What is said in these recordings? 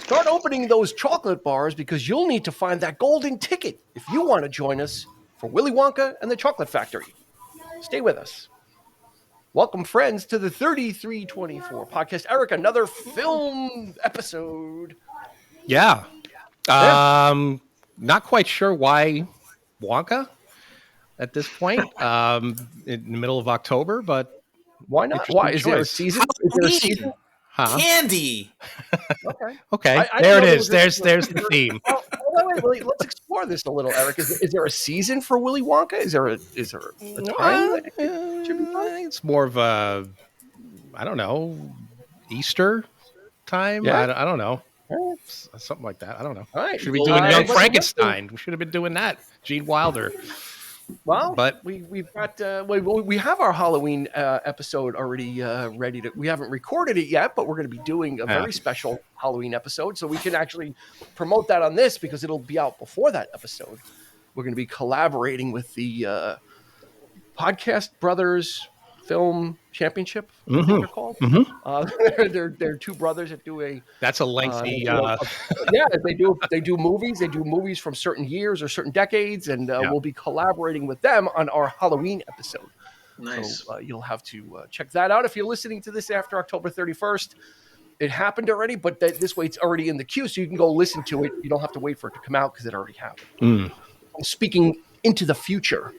start opening those chocolate bars because you'll need to find that golden ticket if you want to join us for Willy Wonka and the Chocolate Factory. Stay with us. Welcome, friends, to the 3324 podcast. Eric, another film episode. Yeah. Not quite sure why Wonka at this point, in the middle of October, but why not? Why? Is there a season? Is there a season? Huh? Candy. Okay. I there it is. There's the theme. Wait, let's explore this a little, Eric. Is there a season for Willy Wonka? Is there a time that it should be fun? It's more of a, I don't know, Easter time. Yeah. I don't know. Something like that. I don't know. All right. Should we be doing Young Frankenstein? We should have been doing that. Gene Wilder. Well, but we've got we have our Halloween episode already ready to. We haven't recorded it yet, but we're going to be doing a very special Halloween episode, so we can actually promote that on this because it'll be out before that episode. We're going to be collaborating with the Podcast Brothers Film Championship. I think they're called. They're two brothers that do a. That's a lengthy. They do movies. They do movies from certain years or certain decades, and we'll be collaborating with them on our Halloween episode. Nice. So you'll have to check that out if you're listening to this after October 31st. It happened already, but this way it's already in the queue, so you can go listen to it. You don't have to wait for it to come out because it already happened. I'm speaking into the future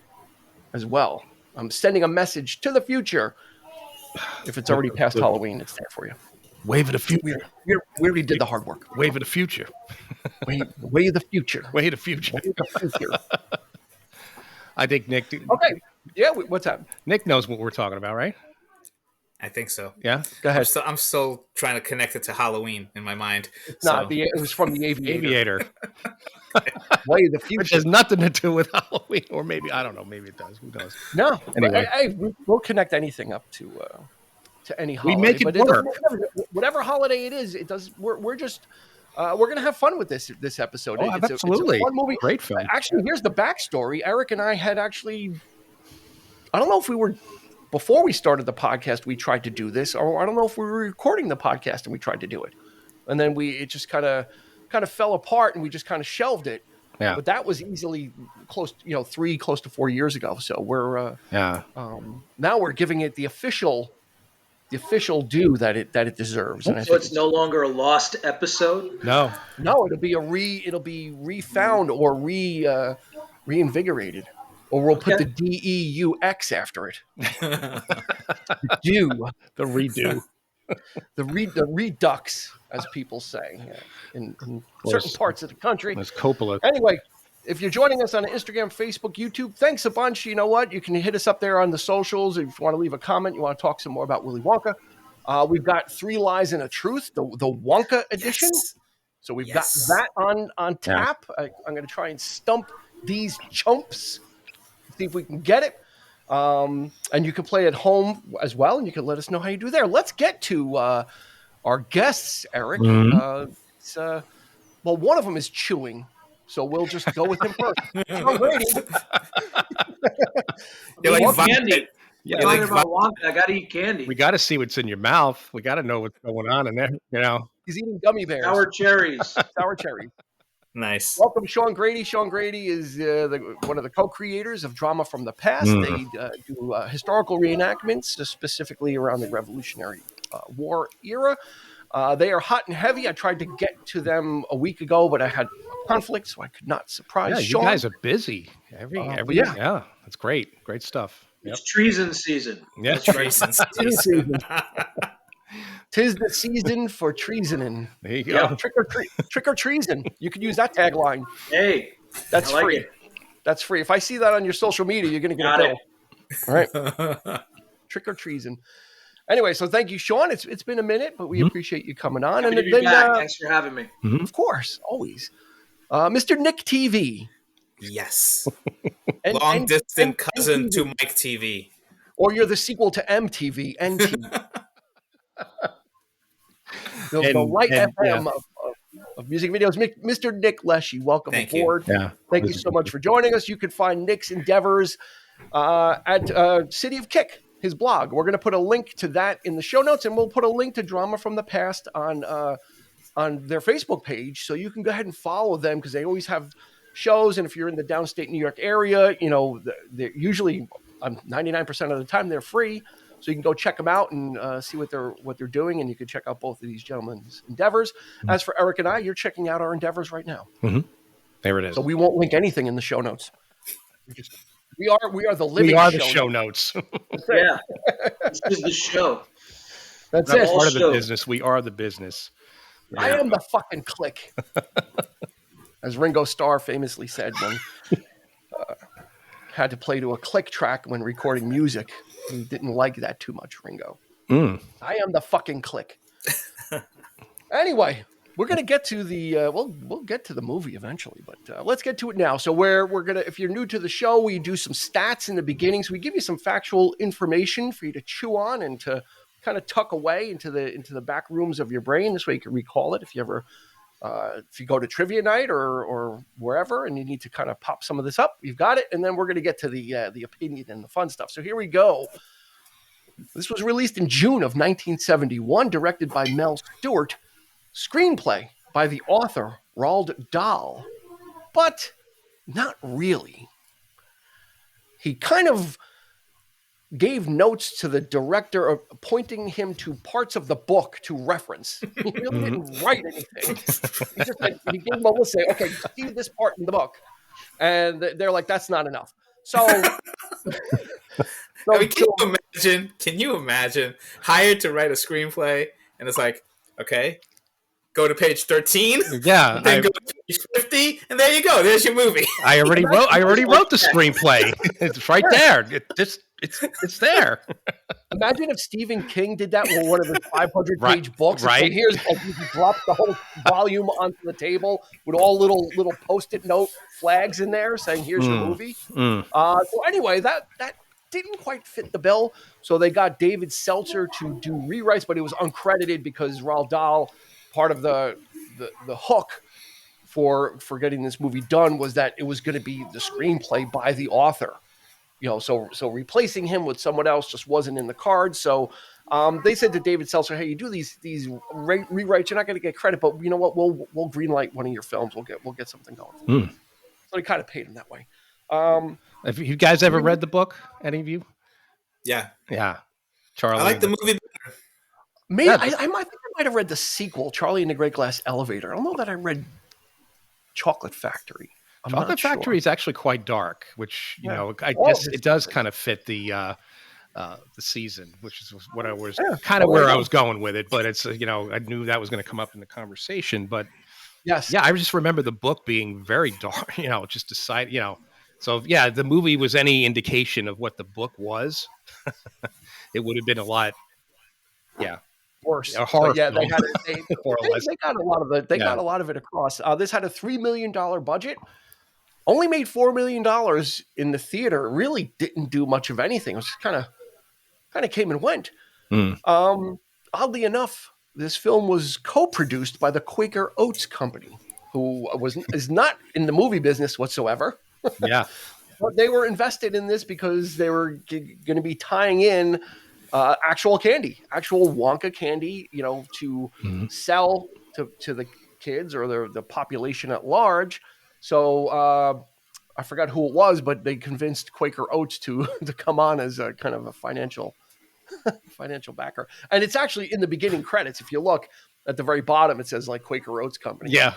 as well. I'm sending a message to the future. If it's already past Halloween, it's there for you. Wave of the future. We already did the hard work. Wave of the future. Way of the future. Way of the future. Way of the future. I think Nick. Okay. Yeah. What's up? Nick knows what we're talking about, right? I think so. Yeah. Go ahead. I'm still trying to connect it to Halloween in my mind. It's not it was from the Aviator. Way of the future. Which has nothing to do with Halloween, or maybe I don't know. Maybe it does. Who knows? No. Anyway, we'll connect anything up to any holiday. We make it work. Whatever holiday it is, it does. We're just we're gonna have fun with this episode. Oh, absolutely. It's a fun movie. Great film. Actually, here's the backstory. Eric and I had actually. I don't know if we were. Before we started the podcast, we tried to do this, or I don't know if we were recording the podcast and we tried to do it, and then it just kind of fell apart, and we just kind of shelved it. Yeah. But that was easily close to 4 years ago. So we're now we're giving it the official due that it deserves. And so it's no longer a lost episode. No, it'll be refound or reinvigorated. Or we'll put the DEUX after it. The redo. The redux, as people say in certain parts of the country. That's Coppola. Anyway, if you're joining us on Instagram, Facebook, YouTube, thanks a bunch. You know what? You can hit us up there on the socials. If you want to leave a comment, you want to talk some more about Willy Wonka. We've got 3 Lies and a Truth, the Wonka edition. Yes. So we've got that on tap. Yeah. I'm going to try and stump these chumps. See if we can get it. And you can play at home as well, and you can let us know how you do there. Let's get to our guests, Eric. Well, one of them is chewing, so we'll just go with him first. Sean Grady. Candy. Yeah, talking about Wonka, I got to eat candy. We got to see what's in your mouth. We got to know what's going on in there. You know, he's eating gummy bears. Sour cherries. Nice. Welcome, Sean Grady. Sean Grady is one of the co-creators of Drama from the Past. They do historical reenactments, specifically around the Revolutionary War era. They are hot and heavy. I tried to get to them a week ago, but I had a conflict, so I could not surprise Sean. You guys are busy. Yeah, that's great. Great stuff. Yep. It's treason season. Yeah, treason season. 'Tis the season for treasoning. There you go. Trick or treason. You could use that tagline. Hey, that's free. It. That's free. If I see that on your social media, you're going to get a bill. All right. Trick or treason. Anyway, so thank you, Sean. It's been a minute, but we appreciate you coming on. Happy to be back. Thanks for having me. Of course, always. Mr. Nick TV. Yes. Long distance cousin to Mike TV. Or you're the sequel to MTV, NTV. the Light FM of music videos. Mr. Nick Leshy, welcome aboard. Thank you so much for joining us. You can find Nick's endeavors at City of Kick, his blog. We're going to put a link to that in the show notes, and we'll put a link to Drama from the Past on on their Facebook page, so you can go ahead and follow them because they always have shows. And if you're in the downstate New York area, they're usually 99% of the time they're free, so you can go check them out and see what they're doing, and you can check out both of these gentlemen's endeavors. Mm-hmm. As for Eric and I, you're checking out our endeavors right now. Mm-hmm. There it is. So we won't link anything in the show notes. We are the living. We are the show notes. Yeah, this is the show. That's it. Part of the business. We are the business. Yeah. I am the fucking click, as Ringo Starr famously said when had to play to a click track when recording music. He didn't like that too much, Ringo. I am the fucking click. Anyway, we're gonna get to the we'll get to the movie eventually, but let's get to it now. So we're gonna, if you're new to the show, we do some stats in the beginning. So we give you some factual information for you to chew on and to kind of tuck away into the back rooms of your brain. This way you can recall it if you ever if you go to trivia night or wherever and you need to kind of pop some of this up, you've got it. And then we're going to get to the opinion and the fun stuff. So here we go. This was released in June of 1971, directed by Mel Stewart, screenplay by the author Roald Dahl, but not really. He kind of gave notes to the director, pointing him to parts of the book to reference. He really didn't write anything. He just he gave them a list, say, okay, see this part in the book. And they're like, that's not enough. So, I mean, can you imagine hired to write a screenplay and it's like, okay, go to page 13. Yeah. Then go to page 50, and there you go. There's your movie. I already wrote the screenplay. It's right there. It's there. Imagine if Stephen King did that with one of his 500-page books. Right. So here's you drop the whole volume onto the table with all little Post-it note flags in there saying, "Here's your movie." So anyway, that didn't quite fit the bill. So they got David Seltzer to do rewrites, but it was uncredited because Roald Dahl, part of the hook for getting this movie done was that it was going to be the screenplay by the author. So replacing him with someone else just wasn't in the cards. So they said to David Seltzer, "Hey, you do these rewrites, you're not going to get credit, but you know what? We'll greenlight one of your films. We'll get something going." So they kind of paid him that way. Have you guys ever read the book? Any of you? Yeah. Charlie, I like the movie better. Maybe I think I might have read the sequel, Charlie and the Great Glass Elevator. I don't know that I read Chocolate Factory. Chocolate Factory is actually quite dark, which I guess it does kind of fit the season, which is what I was kind of where I was going with it. But it's I knew that was going to come up in the conversation. But yes, I just remember the book being very dark. Just decide. So yeah, the movie was any indication of what the book was. It would have been a lot. Yeah. Worse. A horror they film, got a lot of it. They got a lot of it across. This had a $3 million budget. Only made $4 million in the theater. Really didn't do much of anything. It was just kind of came and went. Oddly enough, this film was co-produced by the Quaker Oats Company, who is not in the movie business whatsoever. Yeah, but they were invested in this because they were going to be tying in actual candy, actual Wonka candy, to sell to the kids or the population at large. So I forgot who it was, but they convinced Quaker Oats to come on as a kind of a financial backer. And it's actually in the beginning credits. If you look at the very bottom, it says like Quaker Oats Company. Yeah.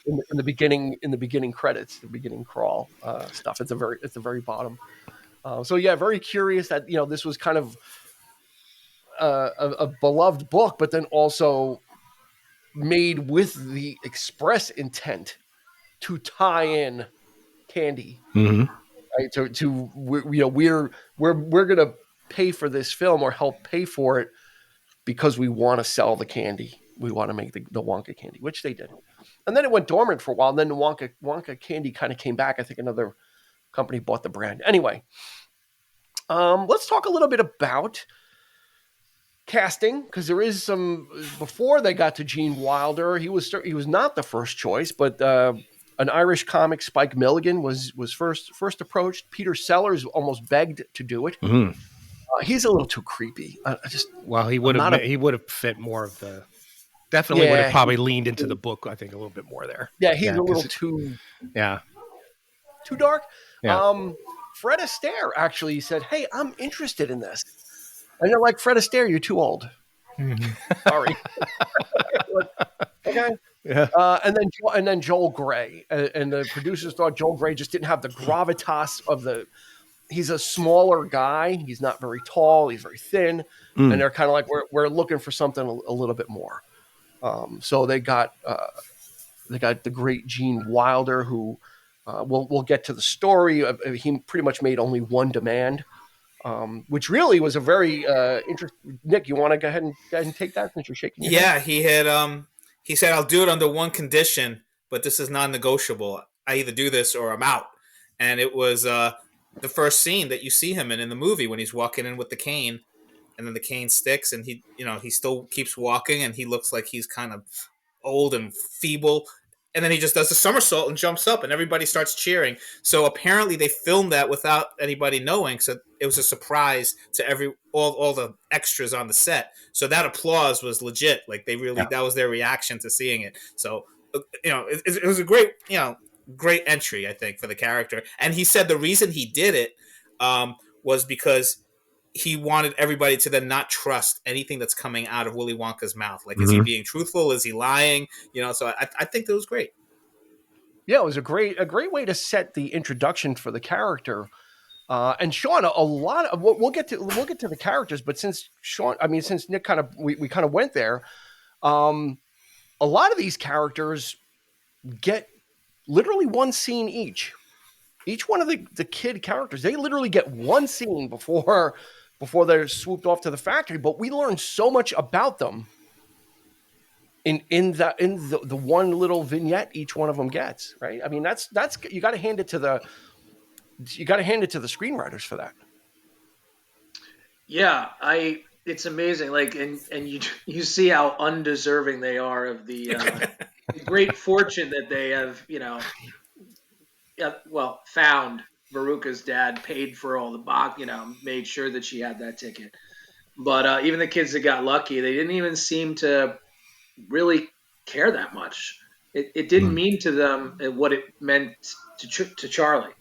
In the beginning credits, the beginning crawl stuff at the very bottom. So yeah, very curious that this was kind of a beloved book, but then also made with the express intent to tie in candy. Right? We're gonna pay for this film or help pay for it because we want to sell the candy. We want to make the Wonka candy, which they did. And then it went dormant for a while. And then the Wonka candy kind of came back. I think another company bought the brand. Anyway, let's talk a little bit about casting, because there is some. Before they got to Gene Wilder, he was not the first choice, but an Irish comic, Spike Milligan, was first approached. Peter Sellers almost begged to do it. He's a little too creepy. He would have fit more of the definitely would have probably leaned into the book, I think, a little bit more there. Yeah, he's a little too dark. Yeah. Fred Astaire actually said, "Hey, I'm interested in this," and you're like, "Fred Astaire, you're too old." Sorry. Okay. Yeah. And then Joel Grey, and the producers thought Joel Grey just didn't have the gravitas of the. He's a smaller guy. He's not very tall. He's very thin, and they're kind of like, we're looking for something a little bit more. So they got the great Gene Wilder, who we'll get to the story. He pretty much made only one demand, which really was a very interesting. Nick, you want to go ahead and take that since you're shaking your head? He had he said, "I'll do it under one condition, but this is non-negotiable. I either do this or I'm out." And it was the first scene that you see him in the movie when he's walking in with the cane, and then the cane sticks, and he still keeps walking, and he looks like he's kind of old and feeble. And then he just does a somersault and jumps up, and everybody starts cheering. So apparently they filmed that without anybody knowing. So it was a surprise to all the extras on the set. So that applause was legit. Like that was their reaction to seeing it. So it was a great great entry, I think, for the character. And he said the reason he did it was because he wanted everybody to then not trust anything that's coming out of Willy Wonka's mouth. Like, is he being truthful? Is he lying? So I think that was great. Yeah, it was a great way to set the introduction for the character. And Sean, a lot of we'll get to the characters, but since Nick we kind of went there, a lot of these characters get literally one scene each. Each one of the kid characters, they literally get one scene before they're swooped off to the factory. But we learn so much about them in the one little vignette each one of them gets. Right? I mean, that's you got to hand it to the screenwriters for that. Yeah, it's amazing. Like, and you see how undeserving they are of the great fortune that they have. Found Veruca's dad, paid for all the box, made sure that she had that ticket. But even the kids that got lucky, they didn't even seem to really care that much. It didn't mean to them what it meant to Charlie.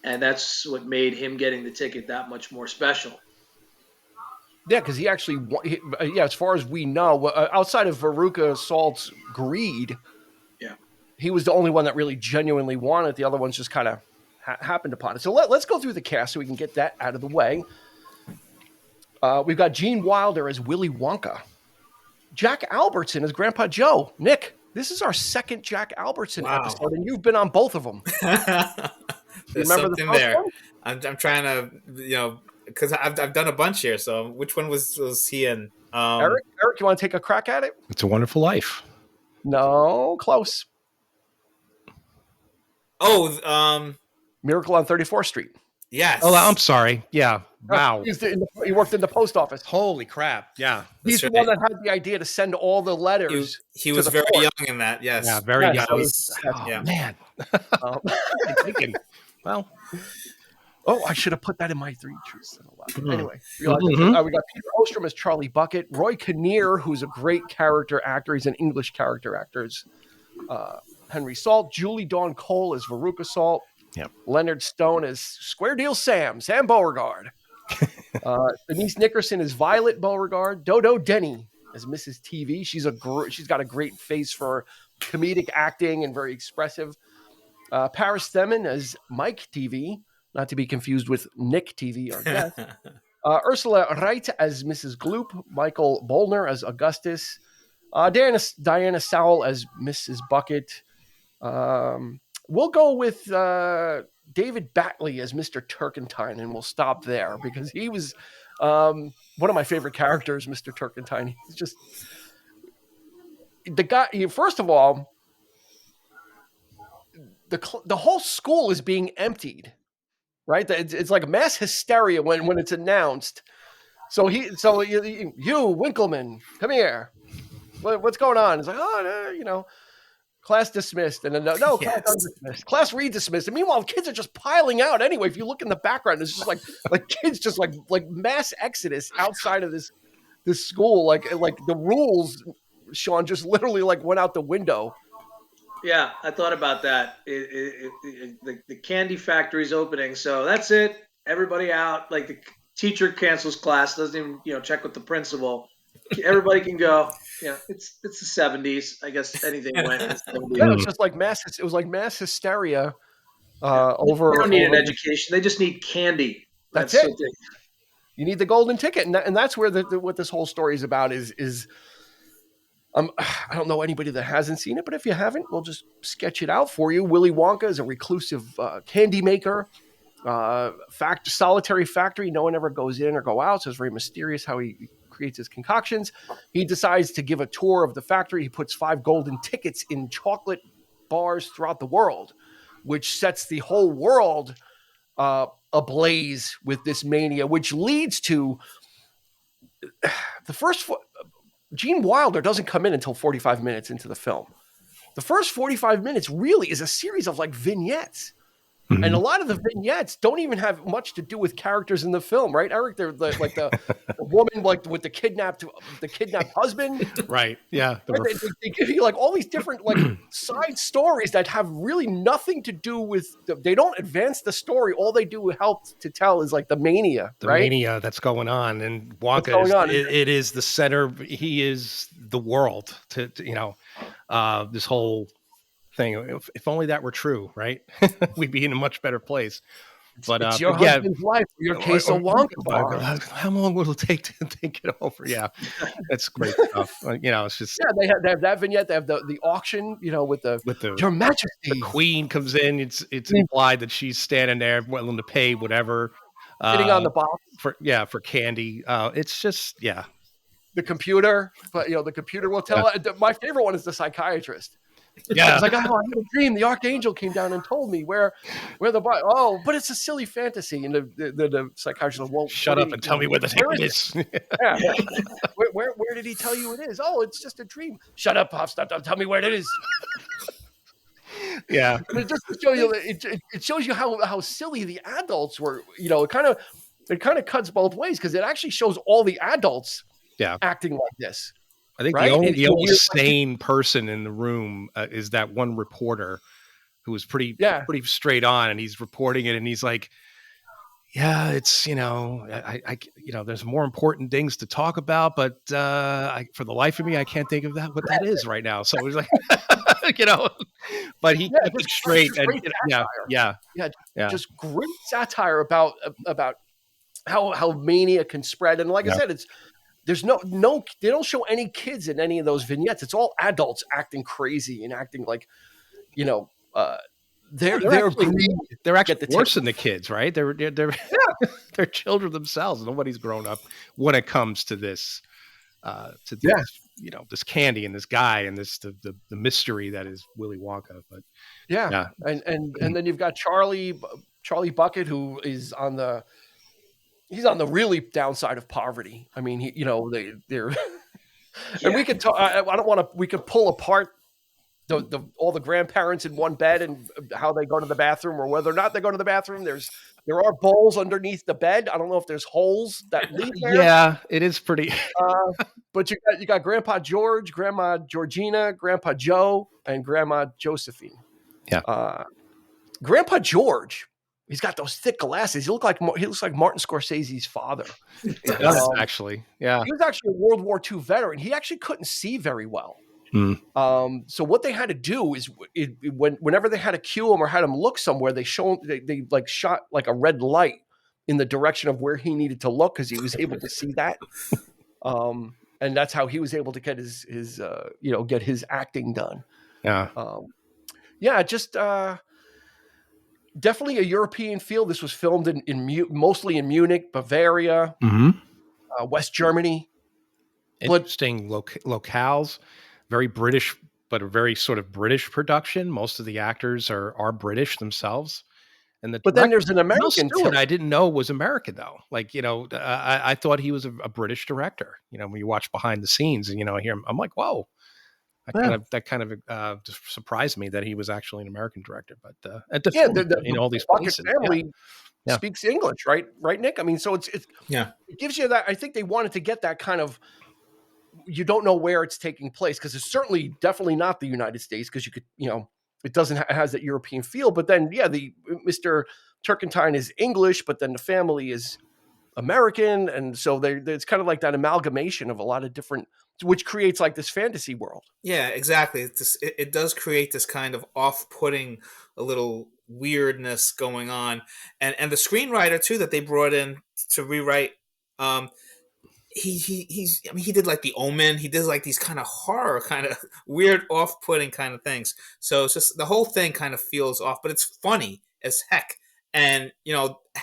And that's what made him getting the ticket that much more special. Yeah, because he actually, as far as we know, outside of Veruca Salt's greed, he was the only one that really genuinely wanted it. The other ones just kind of happened upon it. So let's go through the cast so we can get that out of the way. We've got Gene Wilder as Willy Wonka. Jack Albertson as Grandpa Joe. Nick, this is our second Jack Albertson episode, and you've been on both of them. There's something there. One? I'm trying to, because I've done a bunch here. So which one was he in? Eric, you want to take a crack at it? It's a Wonderful Life. No, close. Oh, Miracle on 34th Street. Yes. Oh, I'm sorry. Yeah. Wow. He worked in the post office. Holy crap. Yeah. He's the one that had the idea to send all the letters. He was very young in that. Yes. Yeah, very young. Man. I'm thinking, well. Oh, I should have put that in my 3 truths and a lie. Anyway, we got Peter Ostrom as Charlie Bucket, Roy Kinnear, who's a great character actor. He's an English character actor. Henry Salt, Julie Dawn Cole as Veruca Salt. Yep. Leonard Stone as Square Deal Sam Beauregard. Denise Nickerson as Violet Beauregard. Dodo Denny as Mrs. TV. She's got a great face for comedic acting and very expressive. Paris Themin as Mike TV, not to be confused with Nick TV, our guest. Ursula Wright as Mrs. Gloop. Michael Bolner as Augustus. Diana Sowell as Mrs. Bucket. We'll go with David Batley as Mr. Turkentine, and we'll stop there because he was one of my favorite characters, Mr. Turkentine. He's just the guy. First of all, the whole school is being emptied, right? It's like mass hysteria when it's announced. So you Winkleman, come here. What's going on? It's like, class dismissed, and then no, class undismissed. Class redismissed. And meanwhile, kids are just piling out anyway. If you look in the background, it's just like kids just like mass exodus outside of this school. Like the rules Sean, just literally like went out the window. Yeah, I thought about that. The candy factory's opening, so that's it. Everybody out. Like the teacher cancels class, doesn't even check with the principal. Everybody can go. Yeah, it's the 70s. I guess anything went in the 70s. Yeah, it's just like it was like mass hysteria over. They don't need an education. They just need candy. That's it. You need the golden ticket, and that's where what this whole story is about. Is I don't know anybody that hasn't seen it, but if you haven't, we'll just sketch it out for you. Willy Wonka is a reclusive candy maker, solitary factory. No one ever goes in or go out, so it's very mysterious how he creates his concoctions. He decides to give a tour of the factory. He puts 5 golden tickets in chocolate bars throughout the world, which sets the whole world ablaze with this mania, which leads to the first. Gene Wilder doesn't come in until 45 minutes into the film. The first 45 minutes really is a series of like vignettes. Mm-hmm. And a lot of the vignettes don't even have much to do with characters in the film, right, Eric? They're like the woman like with the kidnapped husband. Right. Yeah. Right? They give you like all these different like side stories that have really nothing to do with they don't advance the story. All they do help to tell is like the mania, right? Mania that's going on. And Wonka it is the center. He is the world to this whole thing. If only that were true, right? We'd be in a much better place. But it's your husband's life, your case of Wonka. How long will it take to think it over? Yeah, that's great stuff. It's just they have that vignette. They have the auction, with the Your Majesty. The Queen comes in. It's implied that she's standing there willing to pay whatever, sitting on the box for candy. It's just the computer, but the computer will tell. My favorite one is the psychiatrist. Yeah, it's like, I had a dream. The archangel came down and told me where the body. Oh, but it's a silly fantasy. And the psychiatrist won't shut up and tell me where the ticket is. Yeah, where did he tell you it is? Oh, it's just a dream. Shut up, Pop. Stop. Tell me where it is. Yeah, but just to show you, it shows you how silly the adults were. It kind of cuts both ways because it actually shows all the adults acting like this. I think the only sane person in the room is that one reporter who was pretty straight on, and he's reporting it, and he's like, "Yeah, it's I there's more important things to talk about, but for the life of me, I can't think of what that is right now." So it was like, but he kept it straight, and just great satire about how mania can spread, and like I said, there's no they don't show any kids in any of those vignettes. It's all adults acting crazy and acting like, they're actually worse than the kids, right? They're children themselves. Nobody's grown up when it comes to this, this candy and this guy and this the mystery that is Willy Wonka. But and then you've got Charlie Bucket, who is he's on the really downside of poverty. I mean, they're and we could talk. I don't want to. We could pull apart all the grandparents in one bed and how they go to the bathroom or whether or not they go to the bathroom. There are bowls underneath the bed. I don't know if there's holes that lead there. Yeah, it is pretty. But you got Grandpa George, Grandma Georgina, Grandpa Joe, and Grandma Josephine. Yeah. Grandpa George. He's got those thick glasses. He looks like Martin Scorsese's father. Actually, yeah. He was actually a World War II veteran. He actually couldn't see very well. So what they had to do is whenever they had to cue him or had him look somewhere, they shot like a red light in the direction of where he needed to look because he was able to see that. And that's how he was able to get his acting done. Yeah. Just. Definitely a European feel. This was filmed mostly in Munich, Bavaria, West Germany. Interesting locales, very British, but a very sort of British production. Most of the actors are British themselves. But then there's an American Stewart I didn't know was American though. Like, I thought he was a British director. When you watch behind the scenes and I hear him, I'm like, whoa. That kind of just surprised me that he was actually an American director, but in all these places, family speaks English, right, Nick? I mean, so it gives you that. I think they wanted to get that kind of you don't know where it's taking place, because it's certainly definitely not the United States, because you could, it doesn't it has that European feel. But then, the Mr. Turkentine is English, but then the family is American, and so it's kind of like that amalgamation of a lot of different, which creates like this fantasy world. Yeah, exactly. It does create this kind of off-putting, a little weirdness going on, and the screenwriter too that they brought in to rewrite. He did like The Omen. He did like these kind of horror, kind of weird, off-putting kind of things. So it's just the whole thing kind of feels off, but it's funny as heck. And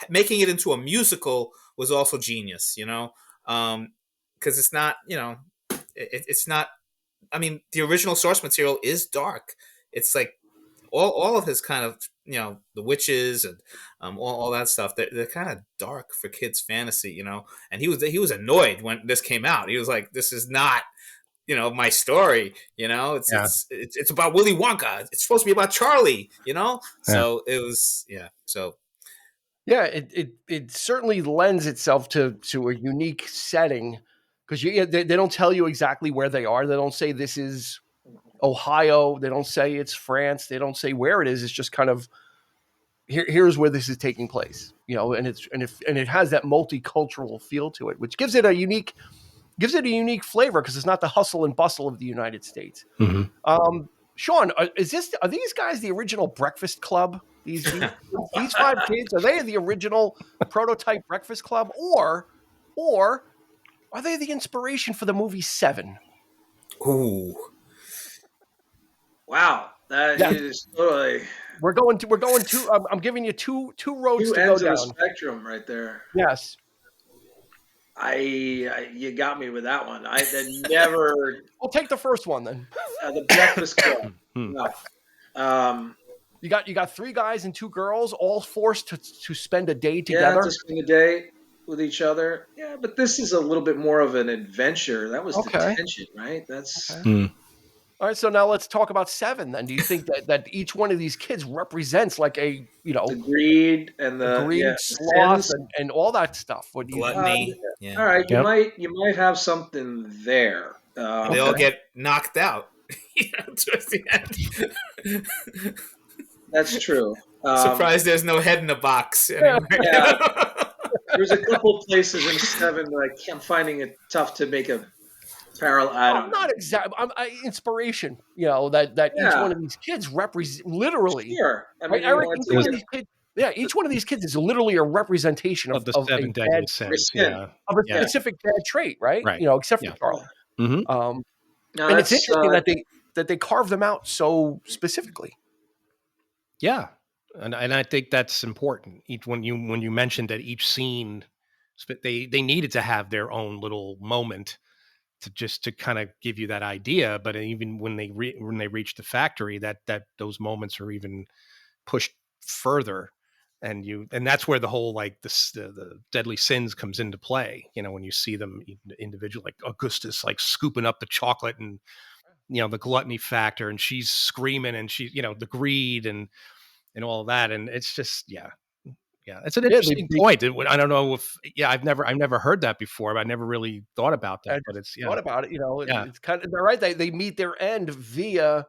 making it into a musical was also genius. Because it's not, it's not. I mean, the original source material is dark. It's like all of his kind of the witches and all that stuff. They're kind of dark for kids' fantasy, And he was annoyed when this came out. He was like, "This is not, my story. It's about Willy Wonka. It's supposed to be about Charlie. So it was So it certainly lends itself to a unique setting, because they don't tell you exactly where they are. They don't say this is Ohio. They don't say it's France. They don't say where it is. It's just kind of here's where this is taking place, and it has that multicultural feel to it, which gives it a unique flavor, because it's not the hustle and bustle of the United States. Mm-hmm. Sean, are these guys the original Breakfast Club? These 5 kids, are they the original prototype Breakfast Club, or are they the inspiration for the movie Seven? Ooh. Wow, that is totally. We're going to. I'm giving you two roads to ends go of down. The spectrum right there. Yes. You got me with that one. I never. We'll take the first one then. The Breakfast Club. No. You got 3 guys and 2 girls, all forced to spend a day together. Yeah, to spend a day with each other. Yeah, but this is a little bit more of an adventure. That was the tension, right? That's. Okay. All right, so now let's talk about Seven. Then, do you think that each one of these kids represents like a the greed and the sloth and all that stuff? What do you gluttony? All right, you might have something there. They all get knocked out towards the end. That's true. Surprised there's no head in the box anymore. Yeah. There's a couple places in Seven that I'm finding it tough to make a parallel. Not exactly. Inspiration. That each one of these kids represent literally. Sure. I mean, Eric, each one of these kids is literally a representation of the 7 deadly sins. Of a specific bad trait, right? Except for Charlie. Mm-hmm. And it's interesting that they carve them out so specifically. Yeah, and I think that's important. When you mentioned that each scene, they needed to have their own little moment to kind of give you that idea. But even when they reach the factory, that those moments are even pushed further, and that's where the whole like the deadly sins comes into play. When you see them individually, like Augustus like scooping up the chocolate, and the gluttony factor, and she's screaming, and she the greed and all of that, and it's just it's an interesting point. I don't know if I've never heard that before, but I never really thought about that. But it's thought about it. It's kind of, they're right. They meet their end via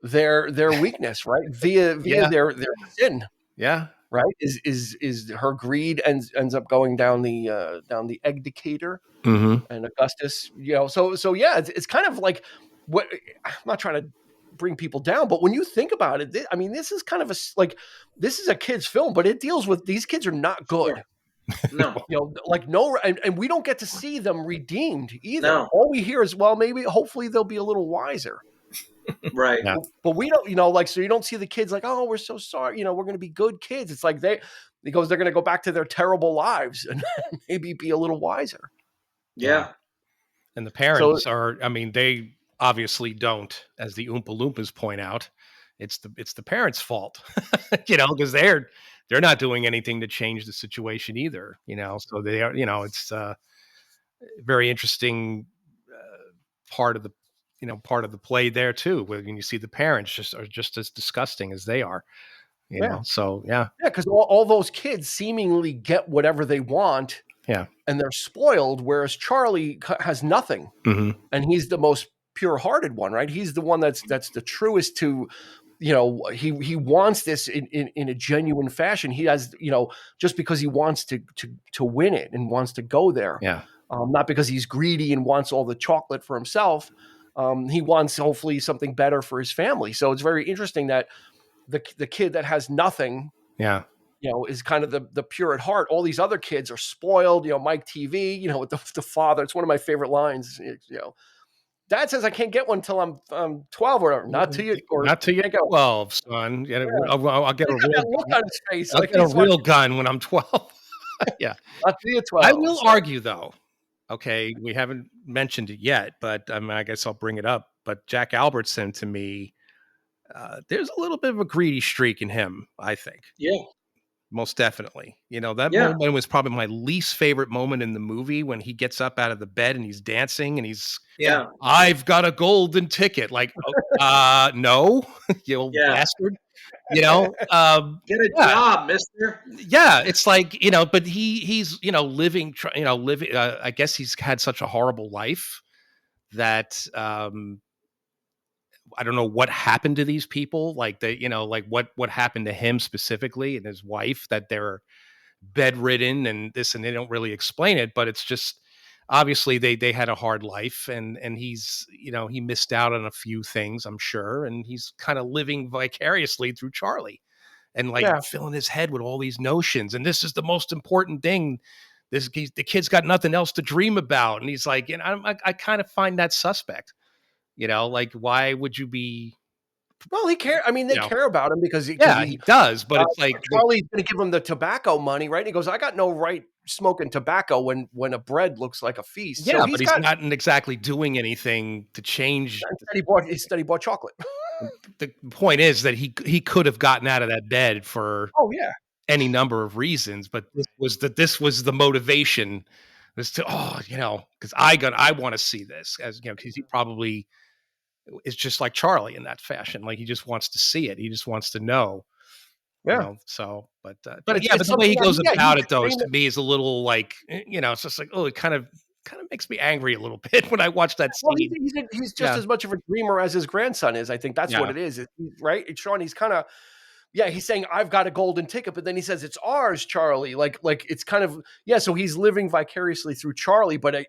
their weakness, right? Via their sin. Yeah. Right. Is her greed ends up going down the egg Decatur, and Augustus. So it's kind of like what, I'm not trying to bring people down, but when you think about it, this is kind of this is a kid's film, but it deals with these kids are not good. No, and we don't get to see them redeemed either. No. All we hear is, hopefully they'll be a little wiser. Right. Yeah. But we don't, so you don't see the kids like, oh, we're so sorry, we're going to be good kids. It's like they're going to go back to their terrible lives and maybe be a little wiser. Yeah. And the parents they obviously don't, as the Oompa Loompas point out. It's the parents' fault, because they're not doing anything to change the situation either, so they are, it's a very interesting part of the play there too, when you see the parents are just as disgusting as they are, so because all those kids seemingly get whatever they want Yeah. And they're spoiled, whereas Charlie has nothing. Mm-hmm. And he's the most pure-hearted one, right? He's the one that's the truest to, he wants this in a genuine fashion. He has, just because he wants to win it and wants to go there. Yeah. Not because he's greedy and wants all the chocolate for himself. He wants hopefully something better for his family. So it's very interesting that the kid that has nothing, is kind of the pure at heart. All these other kids are spoiled, Mike TV, with the father. It's one of my favorite lines, Dad says I can't get one until I'm 12 or whatever. Not till you're 12, son. I'll get a real look on his face. I'll get a real gun when I'm 12. Yeah. Not till you're 12. I will argue, though. Okay, we haven't mentioned it yet, but I guess I'll bring it up. But Jack Albertson, to me, there's a little bit of a greedy streak in him, I think. Yeah. Most definitely. That moment was probably my least favorite moment in the movie, when he gets up out of the bed and he's dancing and he's, I've got a golden ticket. Like, no, you old bastard. Get a job, mister. Yeah, it's like, but he's, living, I guess he's had such a horrible life that, I don't know what happened to these people. Like like what happened to him specifically and his wife, that they're bedridden and this, and they don't really explain it, but it's just, obviously they had a hard life, and he's, he missed out on a few things, I'm sure. And he's kind of living vicariously through Charlie and filling his head with all these notions. And this is the most important thing. The kid's got nothing else to dream about. And he's like, I kind of find that suspect. Like, why would you be? Well, he care. I mean, they care about him because he does. But it's like Charlie's going to give him the tobacco money, right? And he goes, "I got no right smoking tobacco when a bread looks like a feast." Yeah, so but he's not exactly doing anything to change. Instead, he bought chocolate. The point is that he could have gotten out of that bed for any number of reasons, but this was the motivation. Was to because I want to see this, as because he probably is just like Charlie in that fashion. Like, he just wants to see it. He just wants to know. So, but the way he goes about it, though, to me is a little like, it's just like, oh, it kind of makes me angry a little bit when I watch that scene. Well, he's just as much of a dreamer as his grandson is. I think that's what it is. Right? Sean, he's kind of, he's saying, I've got a golden ticket, but then he says, it's ours, Charlie. Like it's kind of, so he's living vicariously through Charlie, but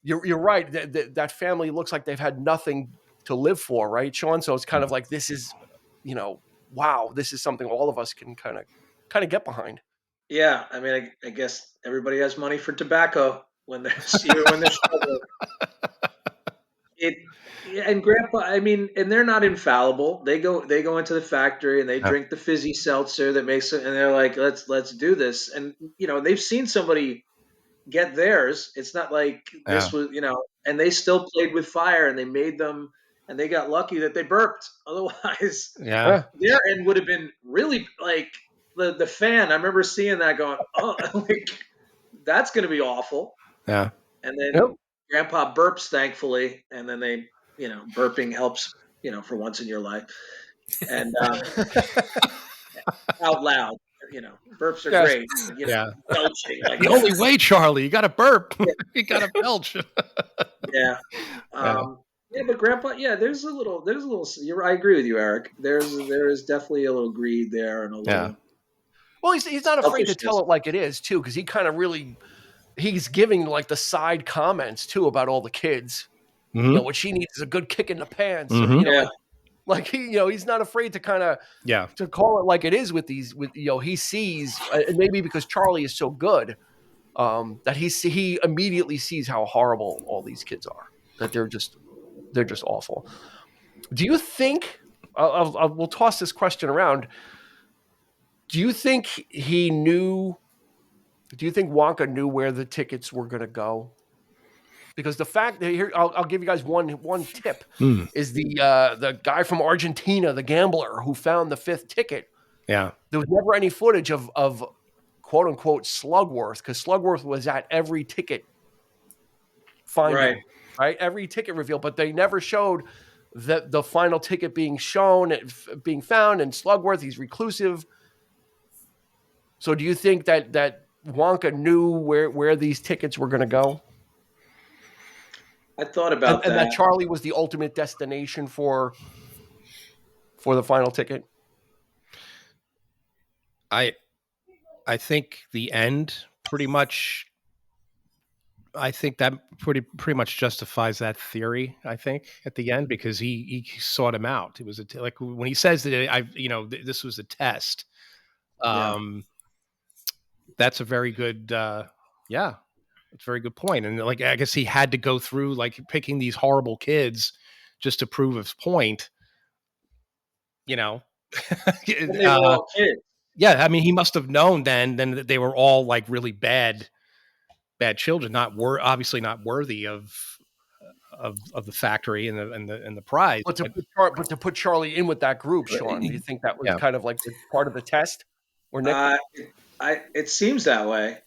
you're right. That family looks like they've had nothing to live for, right, Sean? So it's kind of like, this is, wow, this is something all of us can kind of get behind. Yeah. I mean, I guess everybody has money for tobacco when they're struggling. And Grandpa, I mean, and they're not infallible. They go into the factory and they drink the fizzy seltzer that makes it, and they're like, let's do this. And they've seen somebody get theirs. It's not like this was, and they still played with fire, and they made them, and they got lucky that they burped. Otherwise, their end would have been really like the fan. I remember seeing that going, oh, like, that's going to be awful. Yeah. And then Grandpa burps, thankfully, and then they, burping helps, for once in your life, and out loud, burps are great. Belching, like the only way, Charlie, you got to burp, you got to belch. But Grandpa, there's a little. I agree with you, Eric. There is definitely a little greed there, and a little. Well, he's not afraid to tell it like it is too, because he kind of really. He's giving like the side comments too about all the kids. Mm-hmm. What she needs is a good kick in the pants. Mm-hmm. Like he's not afraid to kind of to call it like it is with these. He sees, and maybe because Charlie is so good, that he immediately sees how horrible all these kids are. That they're just awful. Do you think? We'll toss this question around. Do you think he knew? Do you think Wonka knew where the tickets were going to go? Because the fact that here, I'll give you guys one tip is the guy from Argentina, the gambler who found the fifth ticket. Yeah, there was never any footage of quote unquote Slugworth, because Slugworth was at every ticket finding, right? Every ticket reveal, but they never showed the final ticket being shown, being found. And Slugworth, he's reclusive. So do you think that Wonka knew where these tickets were going to go? I thought about and that. that Charlie was the ultimate destination for the final ticket. I think the end pretty much. I think that pretty much justifies that theory. I think at the end, because he sought him out. It was like when he says that this was a test. That's a very good. It's a very good point. And like I guess he had to go through like picking these horrible kids just to prove his point. They were all kids. Yeah, I mean, he must have known then that they were all like really bad children, obviously not worthy of the factory and the prize. But to put Charlie in with that group, Sean, do you think that was kind of like part of the test? Or Nick? It seems that way.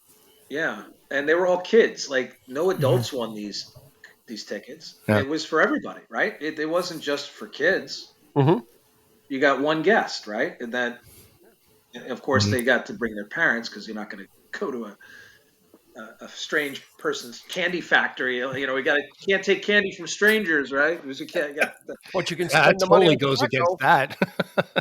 Yeah, and they were all kids. Like no adults won these tickets. Yeah. It was for everybody, right? It wasn't just for kids. Mm-hmm. You got one guest, right? And then, of course, they got to bring their parents because you're not going to go to a strange person's candy factory. You know, can't take candy from strangers, right? But you can spend the money. Totally goes against that.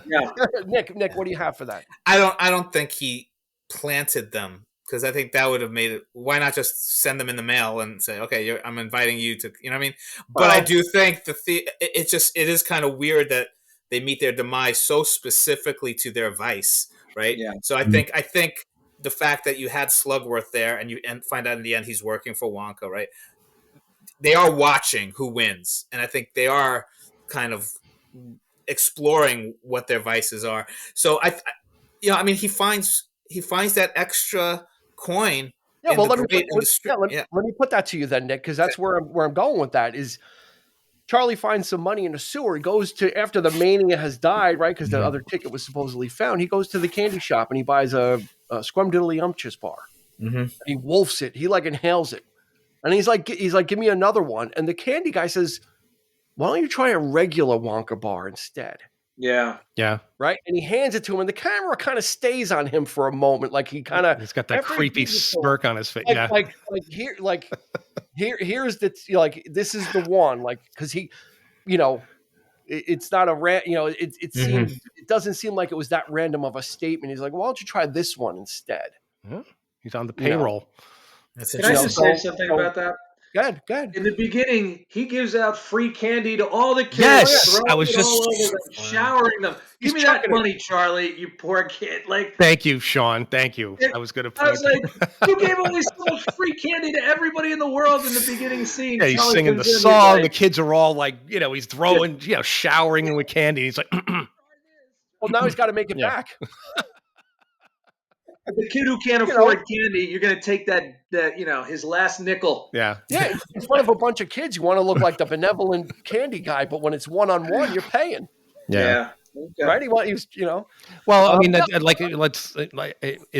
Yeah, Nick, what do you have for that? I don't think he planted them, because I think that would have made it. Why not just send them in the mail and say, okay, I'm inviting you to, you know what I mean? But I do think it is kind of weird that they meet their demise so specifically to their vice, right? Yeah. So I think the fact that you had Slugworth there and find out in the end he's working for Wonka, right? They are watching who wins, and I think they are kind of exploring what their vices are. So I mean, he finds that extra coin. Yeah, well, let me put that to you then, Nick, because that's where I'm going with that. Is Charlie finds some money in a sewer. He goes to, after the mania has died, right? Because the other ticket was supposedly found. He goes to the candy shop and he buys a Scrumdiddly-Umptious bar. Mm-hmm. And he wolfs it. He like inhales it, and he's like, give me another one. And the candy guy says, why don't you try a regular Wonka bar instead? Yeah. Right. And he hands it to him, and the camera kind of stays on him for a moment, like he's got that creepy smirk on his face. Here's the this is the one, like, because he, it's not a it seems it doesn't seem like it was that random of a statement. He's like, why don't you try this one instead? Yeah. He's on the payroll. Can I just say something about that? Go ahead. In the beginning, he gives out free candy to all the kids. Yes, I was just showering them. Give me that money, Charlie, you poor kid. Like, thank you, Sean. Thank you. I was going to. I was like, you gave away so much free candy to everybody in the world in the beginning scene. Yeah, he's Charlie singing the song. The kids are all like, he's throwing, showering with candy. He's like, well, now he's got to make it back. The kid who can't afford candy, you're going to take that his last nickel. Yeah. In front of a bunch of kids, you want to look like the benevolent candy guy, but when it's one-on-one, you're paying. Yeah. Okay. Right? He was, Well, I mean, is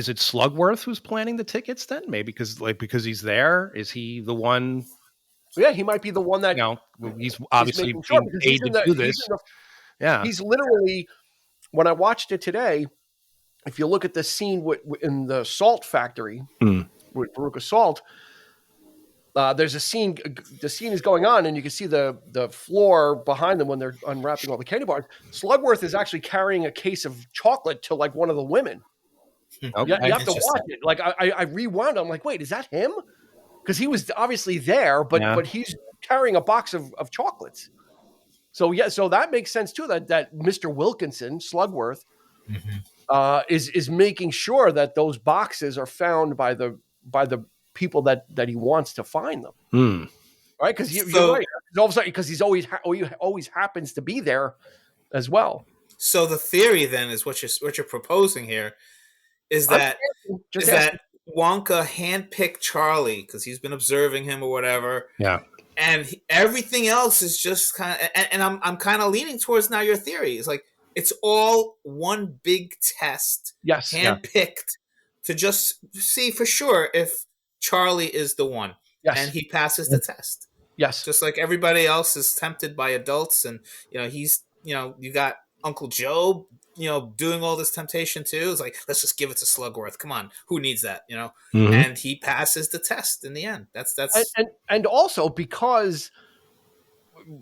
it Slugworth who's planning the tickets then? Maybe because he's there. Is he the one? Yeah, he might be the one that he's obviously being paid to do this. He's literally. When I watched it today, if you look at the scene in the salt factory with Veruca Salt, there's a scene. The scene is going on, and you can see the floor behind them when they're unwrapping all the candy bars. Slugworth is actually carrying a case of chocolate to like one of the women. Okay. You have to watch it. Like I rewound. I'm like, wait, is that him? Because he was obviously there, but he's carrying a box of chocolates. So so that makes sense too. That Mr. Wilkinson, Slugworth, is making sure that those boxes are found by the people that he wants to find them. Right? Because you're right. All of a sudden, because he always happens to be there as well. So the theory then is what you're proposing here is that Wonka handpicked Charlie because he's been observing him or whatever. Yeah. And everything else is just kind of, and I'm kind of leaning towards now your theory. It's like it's all one big test, handpicked to just see for sure if Charlie is the one, and he passes the test. Yes, just like everybody else is tempted by adults, and he's you got Uncle Joe doing all this temptation too. It's like, let's just give it to Slugworth. Come on, who needs that? Mm-hmm. And he passes the test in the end. That's and also because